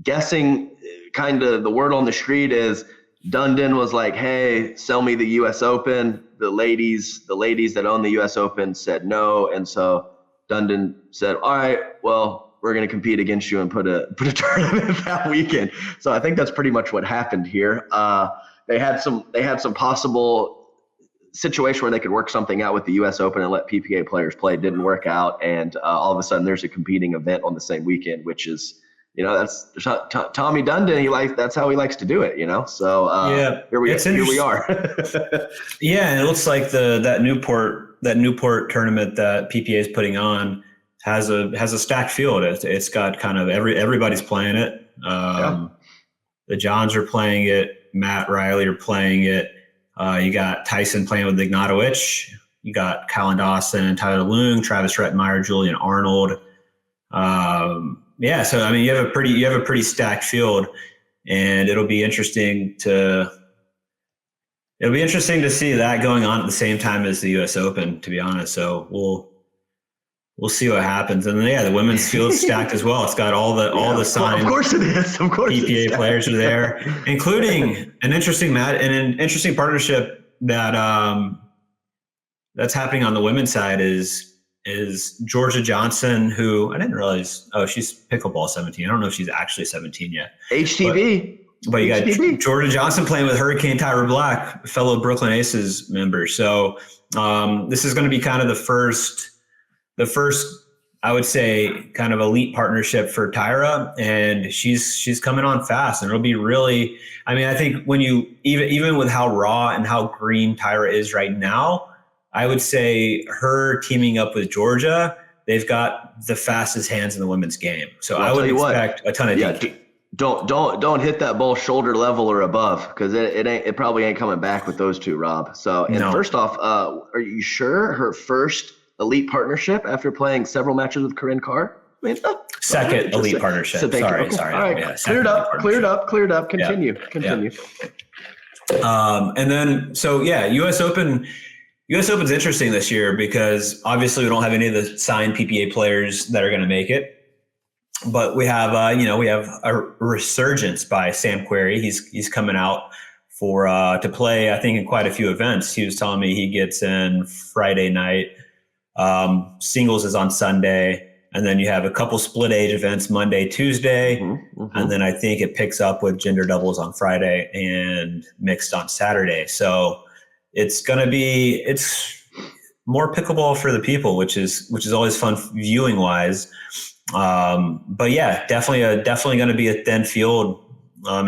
guessing. Kind of the word on the street is Dundon was like, hey, sell me the U.S. Open. The ladies that own the U.S. Open said no. And so Dundon said, all right, well, we're going to compete against you and put a tournament that weekend. So I think that's pretty much what happened here. They had some possible situation where they could work something out with the U.S. Open and let PPA players play. It didn't work out. And all of a sudden there's a competing event on the same weekend, which is, that's Tommy Dundon. That's how he likes to do it. So here we are. Yeah, and it looks like that Newport tournament that PPA is putting on has a stacked field. It's got kind of everybody's playing it. The Johns are playing it. Matt Riley are playing it. You got Tyson playing with Ignatowicz. You got Colin Dawson, Tyler Loong, Travis Rettenmeyer, Julian Arnold. So I mean, you have a pretty stacked field, and it'll be interesting to see that going on at the same time as the U.S. Open, to be honest. So we'll see what happens. And then, the women's field's stacked as well. It's got all the signed. Of course it is. Of course, PPA players are there, including an interesting partnership that that's happening on the women's side is Georgia Johnson, who I didn't realize. Oh, she's pickleball 17. I don't know if she's actually 17 yet. HTB. But you got Georgia Johnson playing with Hurricane Tyra Black, fellow Brooklyn Aces member. So this is going to be kind of the first, I would say, kind of elite partnership for Tyra, and she's coming on fast, and it'll be really. I mean, I think when you even with how raw and how green Tyra is right now. I would say her teaming up with Georgia, they've got the fastest hands in the women's game. So I would expect a ton of Dink. Don't hit that ball shoulder level or above, because it probably ain't coming back with those two, Rob. So First off, are you sure her first elite partnership after playing several matches with Corinne Carr? I mean, second elite partnership. So sorry. All right, yeah, cleared up. Continue. And then U.S. Open's interesting this year because obviously we don't have any of the signed PPA players that are going to make it, but we have a resurgence by Sam Querrey. He's coming out to play, I think, in quite a few events. He was telling me he gets in Friday night. Singles is on Sunday, and then you have a couple split age events Monday, Tuesday, and then I think it picks up with gender doubles on Friday and mixed on Saturday. So. It's more pickleball for the people, which is always fun viewing wise. But yeah, definitely going to be a thin field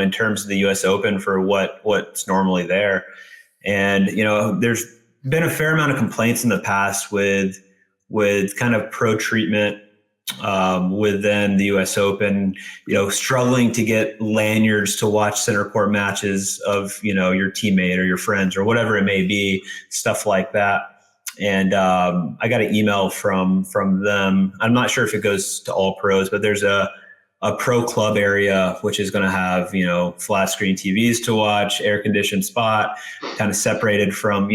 in terms of the U.S. Open for what's normally there. And there's been a fair amount of complaints in the past with kind of pro treatment within the U.S. Open, struggling to get lanyards to watch center court matches of, your teammate or your friends or whatever it may be, stuff like that. And I got an email from them. I'm not sure if it goes to all pros, but there's a pro club area, which is going to have, flat screen TVs to watch, air conditioned spot, kind of separated from,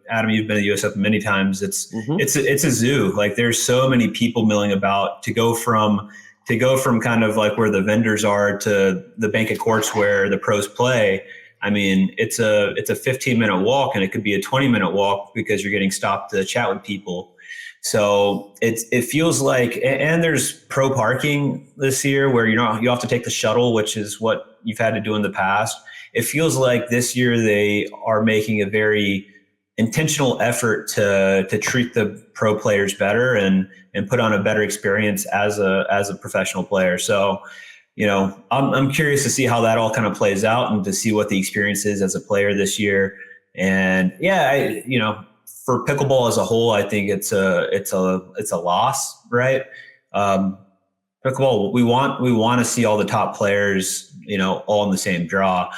Adam, you've been to the U.S. Open many times. It's a zoo. Like there's so many people milling about to go from kind of like where the vendors are to the bank of courts where the pros play. I mean, it's a 15-minute walk, and it could be a 20-minute walk because you're getting stopped to chat with people. So it feels like, and there's pro parking this year where you have to take the shuttle, which is what you've had to do in the past. It feels like this year they are making a very intentional effort to treat the pro players better and put on a better experience as a professional player. So, I'm curious to see how that all kind of plays out and to see what the experience is as a player this year. And for pickleball as a whole, I think it's a loss, right? Pickleball, we want to see all the top players, all in the same draw.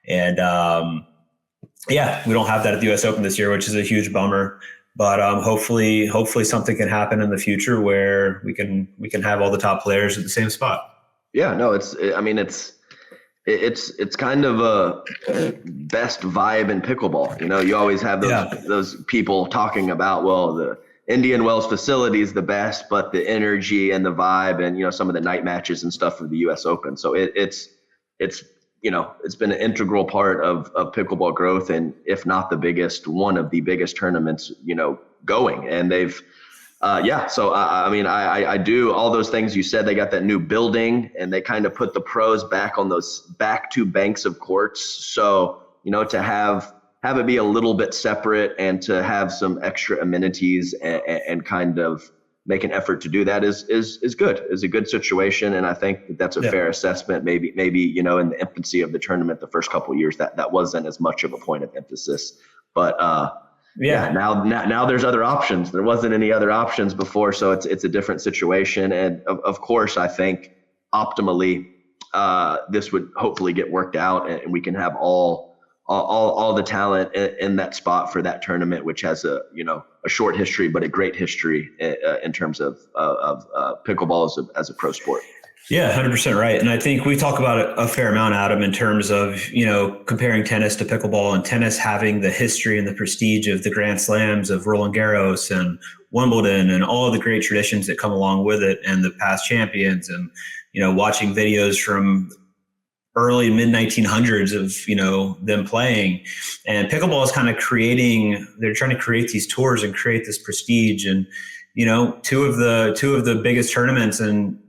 And we don't have that at the U.S. Open this year, which is a huge bummer. But hopefully something can happen in the future where we can have all the top players at the same spot. Yeah, no, it's kind of a best vibe in pickleball. You always have those people talking about, well, the Indian Wells facility is the best, but the energy and the vibe and, some of the night matches and stuff for the U.S. Open. So it's been an integral part of pickleball growth, and if not the biggest, one of the biggest tournaments, going. And they've, so I do all those things you said. They got that new building, and they kind of put the pros back on those back two banks of courts. So, to have it be a little bit separate and to have some extra amenities and kind of make an effort to do that is good, is a good situation. And I think that's a fair assessment. Maybe, in the infancy of the tournament, the first couple of years, that wasn't as much of a point of emphasis, but, now there's other options. There wasn't any other options before. So it's a different situation. And of course, I think optimally, this would hopefully get worked out, and we can have all the talent in that spot for that tournament, which has a short history, but a great history in terms of pickleball as a pro sport. Yeah, 100% right. And I think we talk about it a fair amount, Adam, in terms of, comparing tennis to pickleball, and tennis having the history and the prestige of the Grand Slams of Roland Garros and Wimbledon and all of the great traditions that come along with it, and the past champions, and, watching videos from early mid 1900s of, them playing. And pickleball is kind of they're trying to create these tours and create this prestige. And, two of the biggest tournaments and,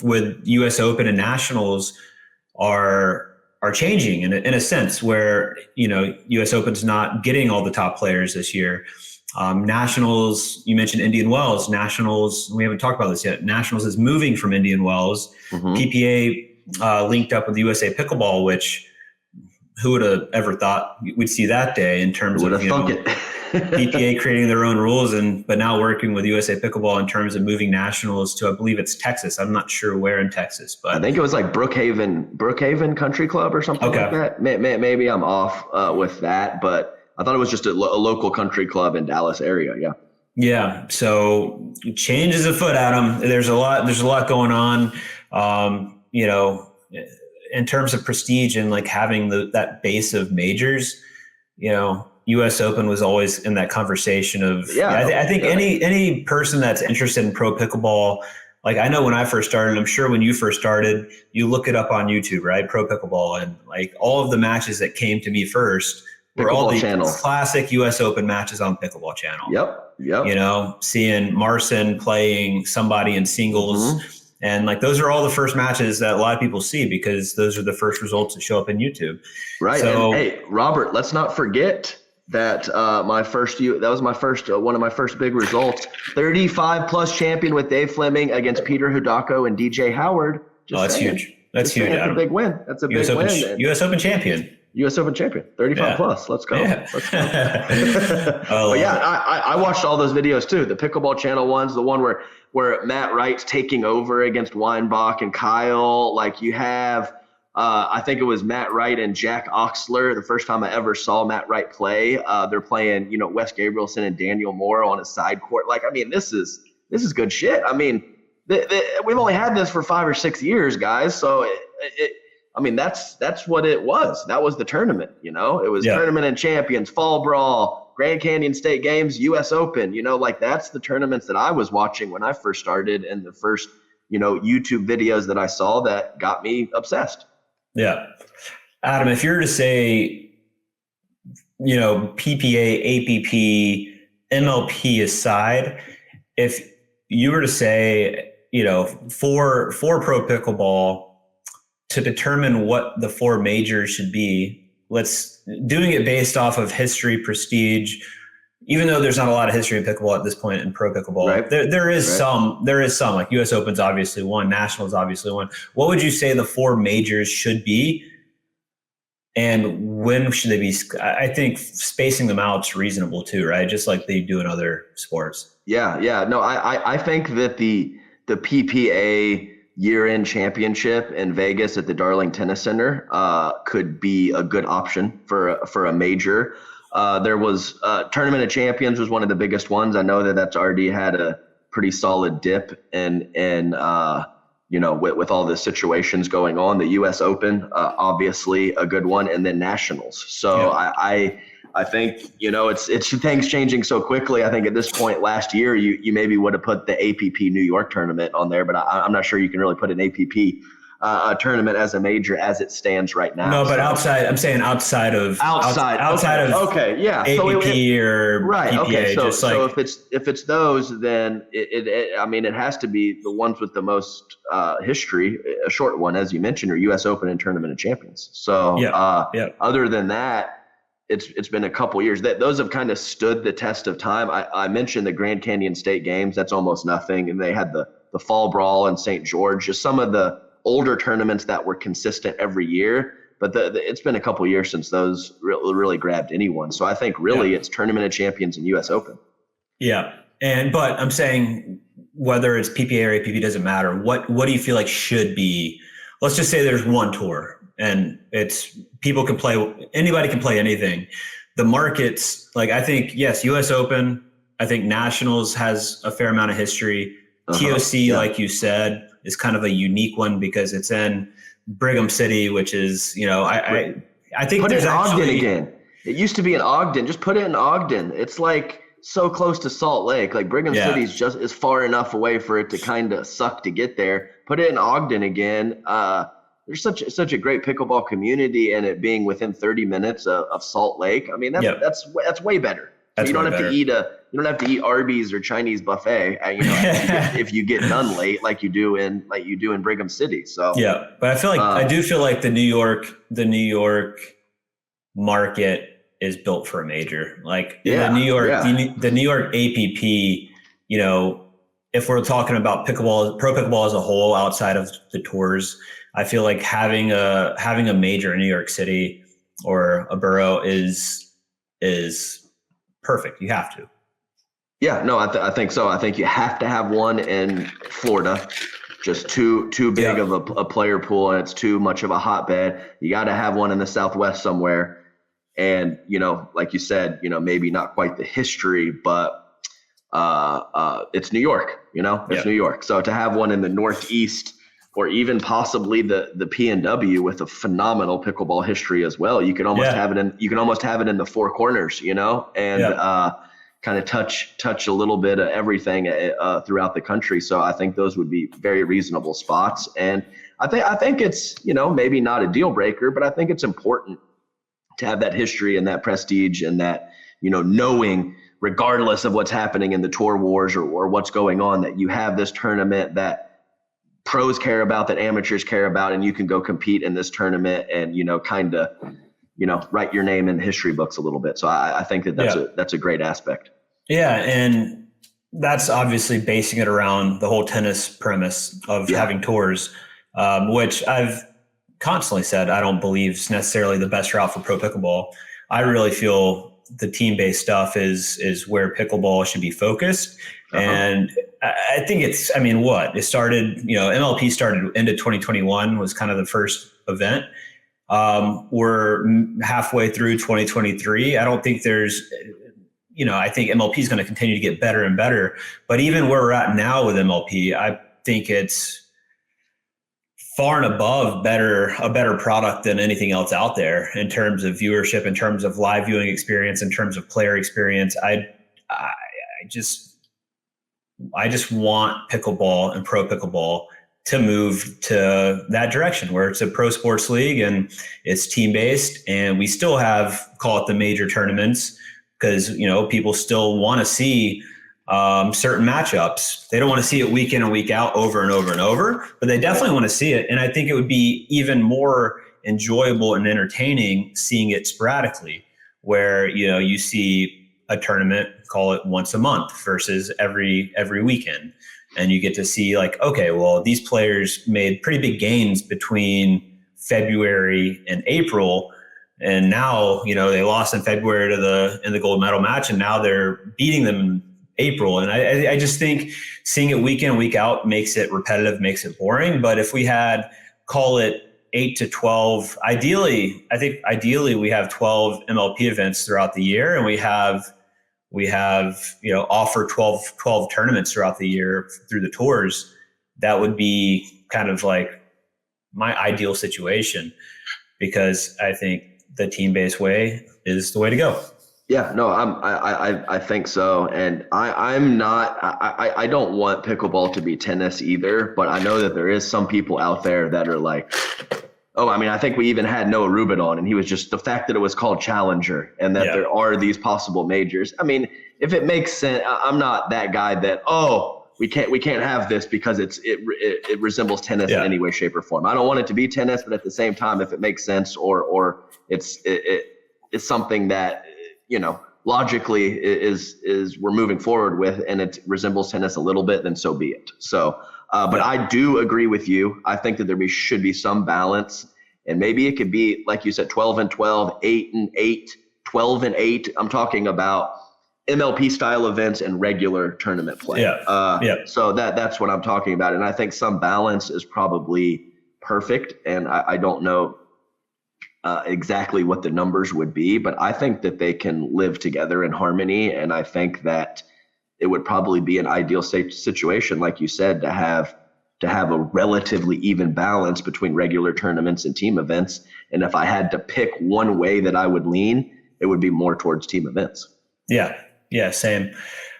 with U.S. Open and Nationals are changing in a sense where, U.S. Open's not getting all the top players this year. Nationals, you mentioned Indian Wells. Nationals, we haven't talked about this yet. Nationals is moving from Indian Wells. Mm-hmm. PPA linked up with USA Pickleball, which who would have ever thought we'd see that day in terms of PPA creating their own rules, but now working with USA Pickleball in terms of moving Nationals to, I believe it's Texas. I'm not sure where in Texas, but I think it was like Brookhaven Country Club or something like that. Maybe I'm off with that, but I thought it was just a local country club in Dallas area. Yeah. Yeah. So change is afoot, Adam. There's a lot going on. In terms of prestige and like having that base of majors, U.S. Open was always in that conversation of, I think any person that's interested in pro pickleball, like I know when I first started, I'm sure when you first started, you look it up on YouTube, right? Pro pickleball, and like all of the matches that came to me first were all the classic U.S. Open matches on Pickleball Channel. Yep. Seeing Marcin playing somebody in singles. Mm-hmm. And like those are all the first matches that a lot of people see because those are the first results that show up in YouTube. Right. So, and hey, Robert, let's not forget that was my first one of my first big results. 35 plus champion with Dave Fleming against Peter Hudako and DJ Howard. That's huge. That's huge. That's a big win. That's a big win. U.S. Open champion. U.S. Open champion, 35 plus. Let's go. Yeah. Let's go. But yeah, I watched all those videos too. The Pickleball Channel ones, the one where Matt Wright's taking over against Weinbach and Kyle. Like you have, I think it was Matt Wright and Jack Oxler. The first time I ever saw Matt Wright play, they're playing, Wes Gabrielson and Daniel Moore on a side court. Like, I mean, this is good shit. I mean, we've only had this for 5 or 6 years, guys. So I mean, that's what it was. That was the tournament, It was Tournament and Champions, Fall Brawl, Grand Canyon State Games, U.S. Open. Like that's the tournaments that I was watching when I first started, and the first, YouTube videos that I saw that got me obsessed. Yeah. Adam, if you were to say, PPA, APP, MLP aside, if you were to say, for pro pickleball, to determine what the 4 majors should be, doing it based off of history, prestige, even though there's not a lot of history in pickleball at this point in pro pickleball, right. there is some, like US Open's obviously one, Nationals obviously one. What would you say the 4 majors should be? And when should they be? I think spacing them out is reasonable too, right? Just like they do in other sports. Yeah. No, I think that the PPA year-end championship in Vegas at the Darling Tennis Center could be a good option for a major. There was Tournament of Champions was one of the biggest ones. I know that's already had a pretty solid dip in with all the situations going on. The U.S. Open, obviously a good one, and then Nationals. So yeah. I think, it's things changing so quickly. I think at this point last year, you maybe would have put the APP New York tournament on there, but I'm not sure you can really put an APP tournament as a major as it stands right now. No, but I'm saying outside of okay, yeah, APP or right, PPA. Okay, so if it's those, then it has to be the ones with the most history, a short one, as you mentioned, or U.S. Open and Tournament of Champions. So other than that, it's been a couple years that those have kind of stood the test of time. I mentioned the Grand Canyon State Games. That's almost nothing. And they had the Fall Brawl in St. George, just some of the older tournaments that were consistent every year. But it's been a couple years since those really grabbed anyone. So I think really it's Tournament of Champions and U.S. Open. Yeah. But I'm saying whether it's PPA or APP doesn't matter. What do you feel like should be? Let's just say there's one tour. And anybody can play anything. The markets, like I think, yes, US Open, I think Nationals has a fair amount of history. TOC, like you said, is kind of a unique one because it's in Brigham City, which is, I think put it in actually, Ogden again. It used to be in Ogden. Just put it in Ogden. It's like so close to Salt Lake. Like Brigham City is far enough away for it to kind of suck to get there. Put it in Ogden again. There's such a great pickleball community, and it being within 30 minutes of Salt Lake. I mean, that's way better. So you don't have to eat Arby's or Chinese buffet, if you get done late, like you do in Brigham City. So yeah, but I do feel like the New York market is built for a major. Like the New York APP. If we're talking about pickleball, pro pickleball as a whole, outside of the tours, I feel like having a major in New York City or a borough is perfect. You have to. Yeah, no, I think so. I think you have to have one in Florida. Just too big of a player pool, and it's too much of a hotbed. You got to have one in the Southwest somewhere. And, like you said, maybe not quite the history, but it's New York, it's New York. So to have one in the Northeast, or even possibly the PNW with a phenomenal pickleball history as well. You can almost have it in the Four Corners, and kind of touch a little bit of everything throughout the country. So I think those would be very reasonable spots. And I think it's, maybe not a deal breaker, but I think it's important to have that history and that prestige and that, knowing regardless of what's happening in the tour wars or what's going on, that you have this tournament that pros care about, that amateurs care about, and you can go compete in this tournament and, kind of, write your name in the history books a little bit. So I think that's a great aspect. Yeah. And that's obviously basing it around the whole tennis premise of having tours, which I've constantly said I don't believe is necessarily the best route for pro pickleball. I really feel the team-based stuff is where pickleball should be focused. And I think it started, MLP started end of 2021 was kind of the first event. We're halfway through 2023. I don't think there's, I think MLP is going to continue to get better and better. But even where we're at now with MLP, I think it's far and above a better product than anything else out there in terms of viewership, in terms of live viewing experience, in terms of player experience. I just want pickleball and pro pickleball to move to that direction where it's a pro sports league and it's team-based, and we still have, call it the major tournaments, because, people still want to see certain matchups. They don't want to see it week in and week out over and over and over, but they definitely want to see it. And I think it would be even more enjoyable and entertaining seeing it sporadically, where, you see a tournament, call it once a month versus every weekend. And you get to see like, okay, well, these players made pretty big gains between February and April. And now, they lost in February in the gold medal match, and now they're beating them in April. And I just think seeing it week in and week out makes it repetitive, makes it boring. But if we had, call it 8 to 12, ideally we have 12 MLP events throughout the year, and we have offer 12 tournaments throughout the year through the tours. That would be kind of like my ideal situation, because I think the team-based way is the way to go. Yeah, no, I think so. And I don't want pickleball to be tennis either, but I know that there is some people out there that are like, I think we even had Noah Rubin on, and he was just, the fact that it was called Challenger and that there are these possible majors. I mean, if it makes sense, I'm not that guy that, we can't have this because it resembles tennis in any way, shape, or form. I don't want it to be tennis, but at the same time, if it makes sense or it's something that, logically is we're moving forward with, and it resembles tennis a little bit, then so be it. So, but I do agree with you. I think that there should be some balance, and maybe it could be, like you said, 12 and 12, 8 and 8, 12 and 8. I'm talking about MLP style events and regular tournament play. So that's what I'm talking about. And I think some balance is probably perfect. And I don't know exactly what the numbers would be, but I think that they can live together in harmony. And I think that it would probably be an ideal situation, like you said, to have a relatively even balance between regular tournaments and team events. And if I had to pick one way that I would lean, it would be more towards team events. Yeah, same.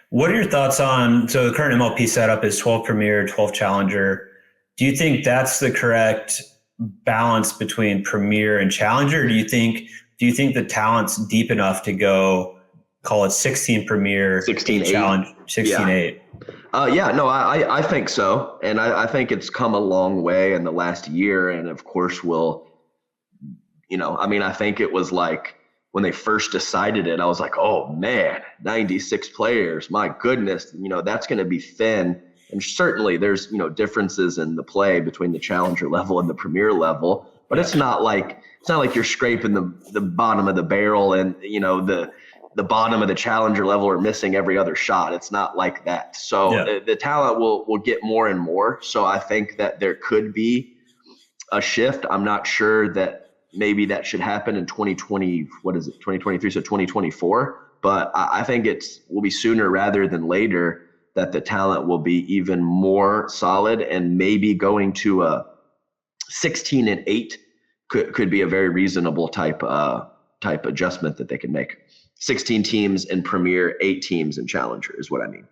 What are your thoughts on, so the current MLP setup is 12 Premier, 12 Challenger. Do you think that's the correct balance between Premier and Challenger? Or do you think the talent's deep enough to go, call it 16 Premier, 16 Challenger, 16-8? I think so. And I think it's come a long way in the last year. And of course I think it was like, when they first decided it, I was like, oh man, 96 players, my goodness, that's going to be thin. And certainly there's, differences in the play between the Challenger level and the Premier level, but it's not like you're scraping the bottom of the barrel and, the bottom of the Challenger level are missing every other shot. It's not like that. So the talent will get more and more. So I think that there could be a shift. I'm not sure that maybe that should happen in 2023, so 2024. But I think will be sooner rather than later that the talent will be even more solid, and maybe going to a 16 and 8 could be a very reasonable type adjustment that they can make. 16 teams in Premier, 8 teams in Challenger is what I mean.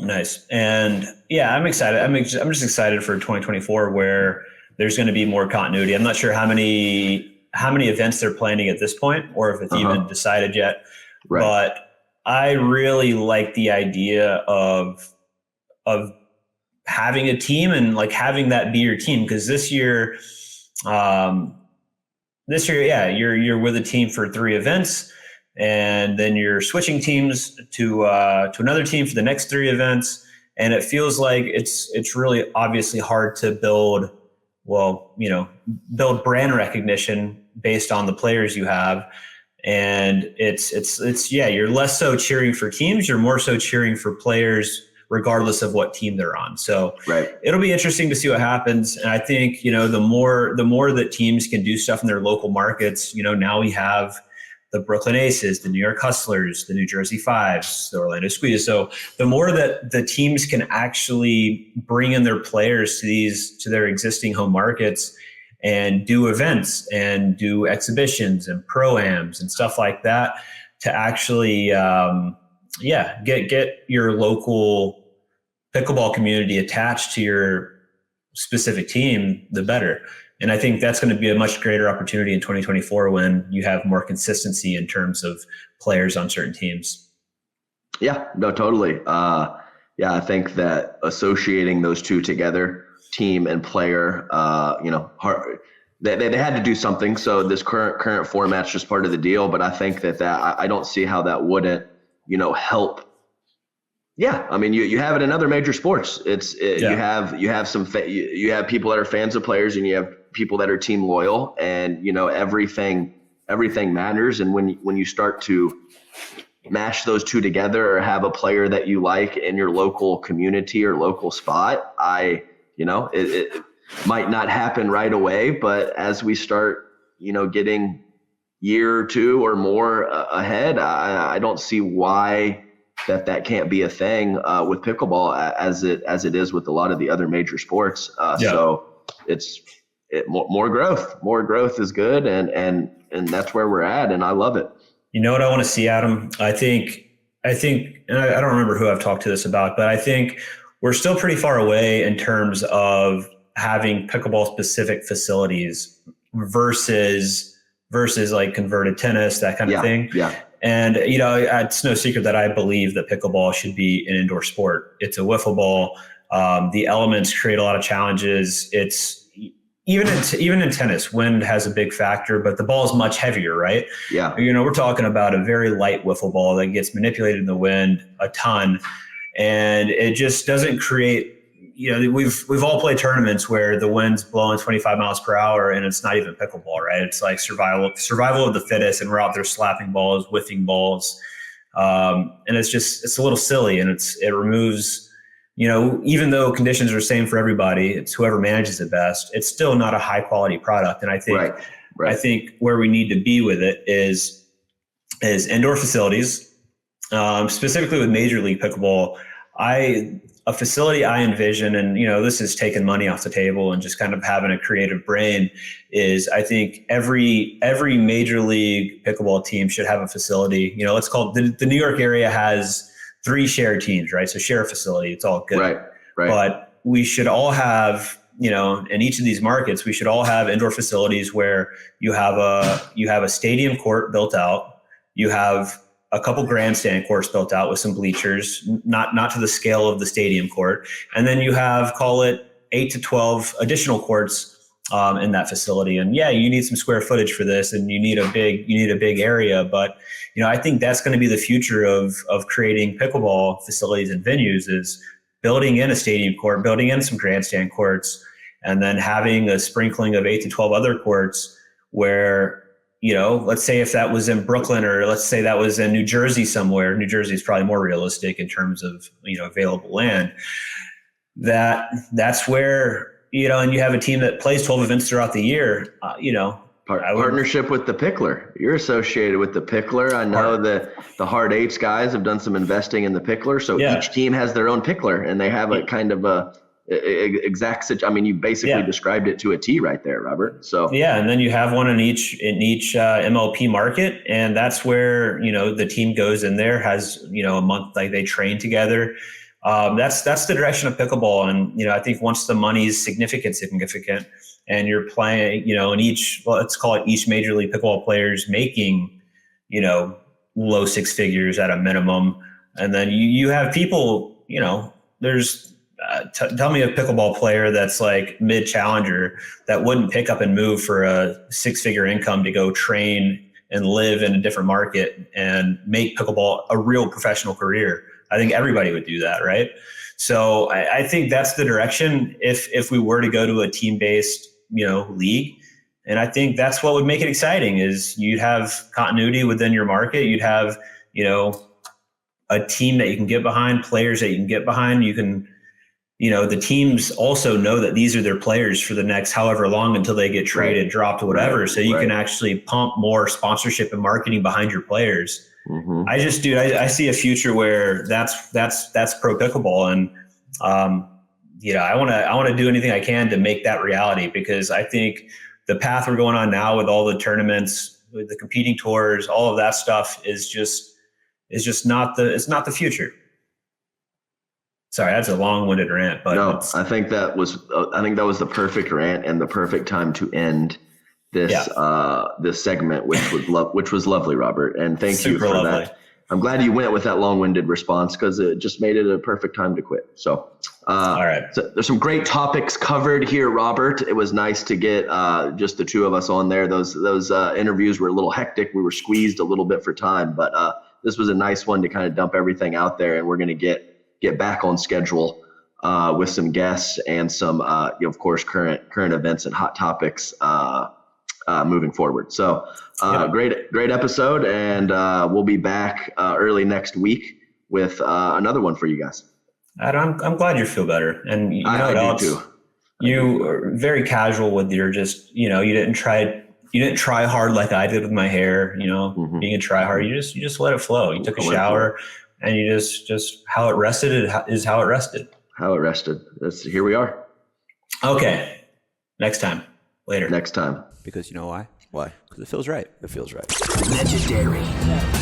Nice. And I'm excited. I'm just excited for 2024 where there's going to be more continuity. I'm not sure how many events they're planning at this point, or if it's even decided yet. Right. But I really like the idea of having a team and like having that be your team. Because this year, you're with a team for 3 events, and then you're switching teams to another team for the next 3 events, and it feels like it's really obviously hard to build well, build brand recognition based on the players you have. And it's you're less so cheering for teams, you're more so cheering for players regardless of what team they're on. So it'll be interesting to see what happens. And I think, the more that teams can do stuff in their local markets, now we have the Brooklyn Aces, the New York Hustlers, the New Jersey Fives, the Orlando Squeeze. So the more that the teams can actually bring in their players to their existing home markets and do events and do exhibitions and pro-ams and stuff like that to actually, get your local pickleball community attached to your specific team, the better. And I think that's going to be a much greater opportunity in 2024 when you have more consistency in terms of players on certain teams. Yeah, no, totally. I think that associating those two together, team and player, they had to do something. So this current format's just part of the deal. But I think that I don't see how that wouldn't, help. Yeah, I mean, you have it in other major sports. You have you have people that are fans of players, and you have people that are team loyal, and everything matters. And when you start to mash those two together, or have a player that you like in your local community or local spot, it might not happen right away, but as we start, getting year or two or more ahead, I don't see why that can't be a thing with pickleball as it is with a lot of the other major sports. So more growth is good, and that's where we're at, and I love it. You know what I want to see, Adam? I think, and I don't remember who I've talked to this about, but I think we're still pretty far away in terms of having pickleball specific facilities versus like converted tennis, that kind of thing. Yeah. And, it's no secret that I believe that pickleball should be an indoor sport. It's a wiffle ball. The elements create a lot of challenges. It's even in tennis, wind has a big factor, but the ball is much heavier, right? Yeah. We're talking about a very light wiffle ball that gets manipulated in the wind a ton. And it just doesn't create, we've all played tournaments where the wind's blowing 25 miles per hour and it's not even pickleball, right? It's like survival of the fittest, and we're out there slapping balls, whiffing balls. And it's a little silly, and it removes, even though conditions are the same for everybody, it's whoever manages it best. It's still not a high quality product. And I think, I think where we need to be with it is indoor facilities, specifically with Major League Pickleball. A facility I envision, and this is taking money off the table and just kind of having a creative brain, is I think every Major League Pickleball team should have a facility. Let's call it, the New York area has 3 shared teams, right? So share a facility, it's all good. Right. But we should all have, in each of these markets, we should all have indoor facilities where you have a stadium court built out, you have a couple grandstand courts built out with some bleachers, not to the scale of the stadium court. And then you have, call it 8 to 12 additional courts in that facility. And you need some square footage for this, and you need a big area. But, I think that's going to be the future of creating pickleball facilities and venues, is building in a stadium court, building in some grandstand courts, and then having a sprinkling of 8 to 12 other courts where, let's say if that was in Brooklyn, or let's say that was in New Jersey somewhere. New Jersey is probably more realistic in terms of, available land. That's where, and you have a team that plays 12 events throughout the year, Partnership with the Pickler. You're associated with the Pickler. I know the Hard Eights guys have done some investing in the Pickler. So each team has their own Pickler, and they have a kind of a exact situation. I mean, you basically described it to a T right there, Robert. So and then you have one in each MLP market, and that's where the team goes in there, has a month, like they train together. That's the direction of pickleball, and I think once the money is significant, and you're playing, in each, let's call it each Major League Pickleball players making low 6 figures at a minimum, and then you have people, there's. Tell me a pickleball player that's like mid challenger that wouldn't pick up and move for a 6-figure income to go train and live in a different market and make pickleball a real professional career. I think everybody would do that, right? So I think that's the direction. If we were to go to a team-based league. And I think that's what would make it exciting is you'd have continuity within your market. You'd have, a team that you can get behind, players that you can get behind. You can, the teams also know that these are their players for the next however long until they get traded, dropped, whatever. So you can actually pump more sponsorship and marketing behind your players. Mm-hmm. I see a future where that's pro pickleball. And, I want to do anything I can to make that reality, because I think the path we're going on now with all the tournaments, with the competing tours, all of that stuff is just not the future. Sorry, that's a long-winded rant, but no, I think that was the perfect rant and the perfect time to end this this segment, which was lovely, Robert, and thank you for that. I'm glad you went with that long-winded response, because it just made it a perfect time to quit. So, all right. So there's some great topics covered here, Robert. It was nice to get just the two of us on there. Those interviews were a little hectic. We were squeezed a little bit for time, but this was a nice one to kind of dump everything out there, and we're going to get back on schedule with some guests and some, of course, current events and hot topics moving forward. So great episode, and we'll be back early next week with another one for you guys. I'm glad you feel better, and I do too. You are very casual with your you didn't try hard like I did with my hair. Being a try hard, you just let it flow. You took a shower, and you just how it rested is how it rested. How it rested. Here we are. Okay, next time. Later. Next time. Because you know why? Why? Because it feels right. It feels right. Legendary.